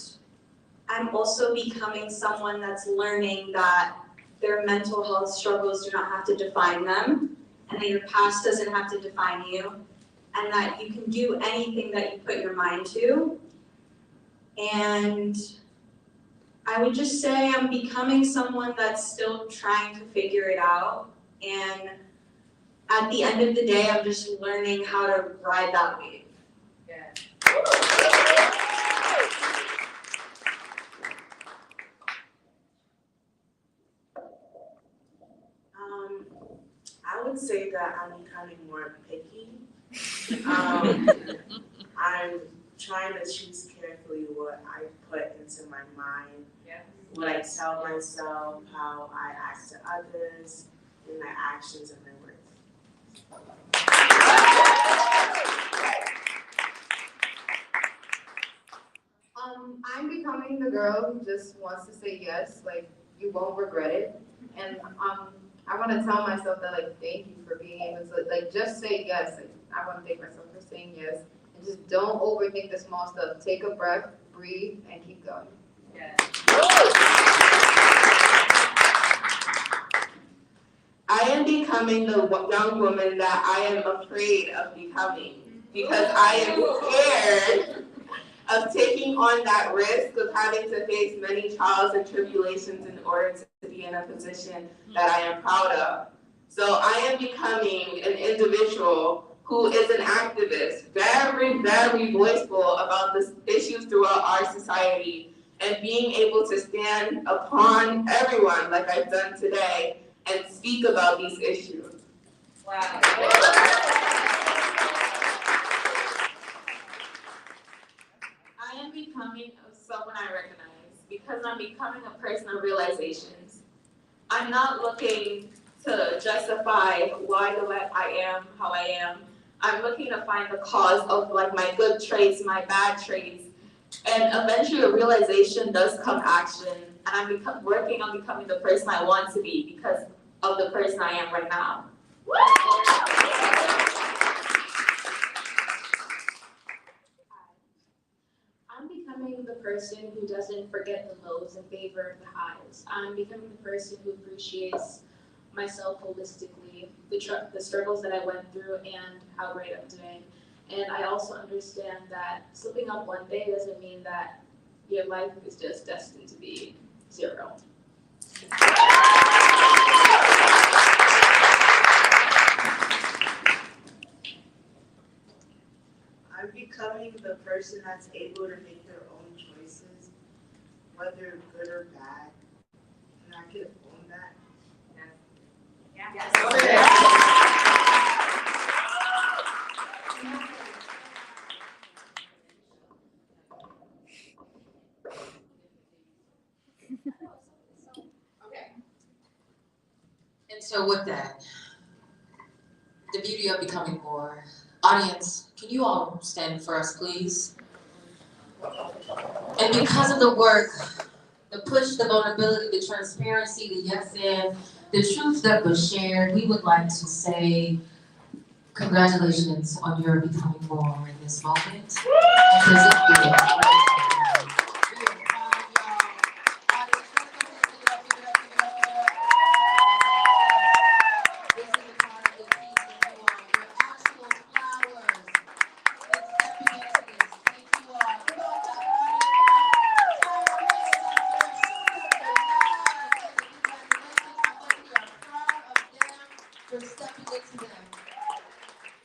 I'm also becoming someone that's learning that their mental health struggles do not have to define them, and that your past doesn't have to define you, and that you can do anything that you put your mind to. And I would just say I'm becoming someone that's still trying to figure it out, and at the end of the day, I'm just learning how to ride that wave. I would say that I'm becoming more picky. I'm trying to choose carefully what I put into my mind, what I tell myself, how I act to others, in my actions and my words. I'm becoming the girl who just wants to say yes, like you won't regret it. And I want to tell myself that like thank you for being able to like just say yes. Like I want to thank myself for saying yes, and just don't overthink the small stuff. Take a breath, breathe, and keep going. Yes. I am becoming the young woman that I am afraid of becoming because I am scared of taking on that risk of having to face many trials and tribulations in order to be in a position that I am proud of. So I am becoming an individual who is an activist, very, very voiceful about the issues throughout our society and being able to stand upon everyone like I've done today and speak about these issues. Wow. I am becoming someone I recognize because I'm becoming a person of realizations. I'm not looking to justify why I am how I am. I'm looking to find the cause of like my good traits, my bad traits, and eventually a realization does come action. And I'm working on becoming the person I want to be because of the person I am right now. I'm becoming the person who doesn't forget the lows in favor of the highs. I'm becoming the person who appreciates myself holistically, the struggles that I went through and how great I'm doing. And I also understand that slipping up one day doesn't mean that your life is just destined to be zero. I'm becoming the person that's able to make their own choices, whether good or bad, and I can own that. And so with that, the beauty of becoming more. Audience, can you all stand for us, please? And because of the work, the push, the vulnerability, the transparency, the yes and, the truth that was shared, we would like to say Congratulations on your becoming more in this moment. And present you. For stepping into them.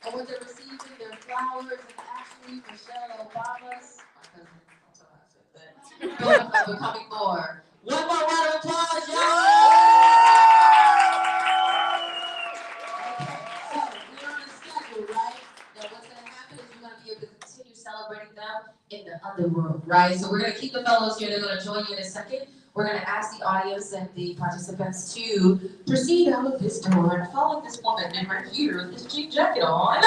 And when they're receiving their flowers, and actually Michelle Obama's, for becoming more. One more round of applause, y'all! Okay, so we're on a schedule, right? Now what's gonna happen is you're gonna be able to continue celebrating them in the underworld, right? So we're gonna keep the fellows here, they're gonna join you in a second. We're gonna ask the audience and the participants to proceed out of this door and follow this woman right here with this jean jacket on.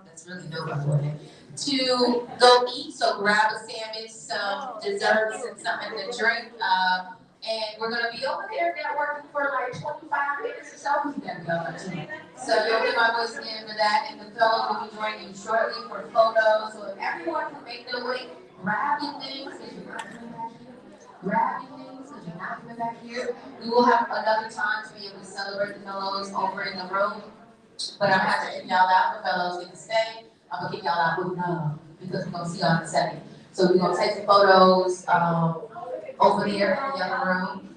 That's really dope, by the way. To go eat, so grab a sandwich, some desserts, and something to drink. And we're gonna be over there networking for like 25 minutes or so. We gotta be on that too. So you'll get my voice again for that, and the fellows will be joining you shortly for photos. So if everyone can make their way, grab your things. Grab your things because you're not coming back here. We will have another time to be able to celebrate the fellows over in the room. But I'm gonna have to kick y'all out. The fellows get to stay. I'm gonna kick y'all out with love because we're gonna see y'all in a second. So we're gonna take some photos over there in the other room.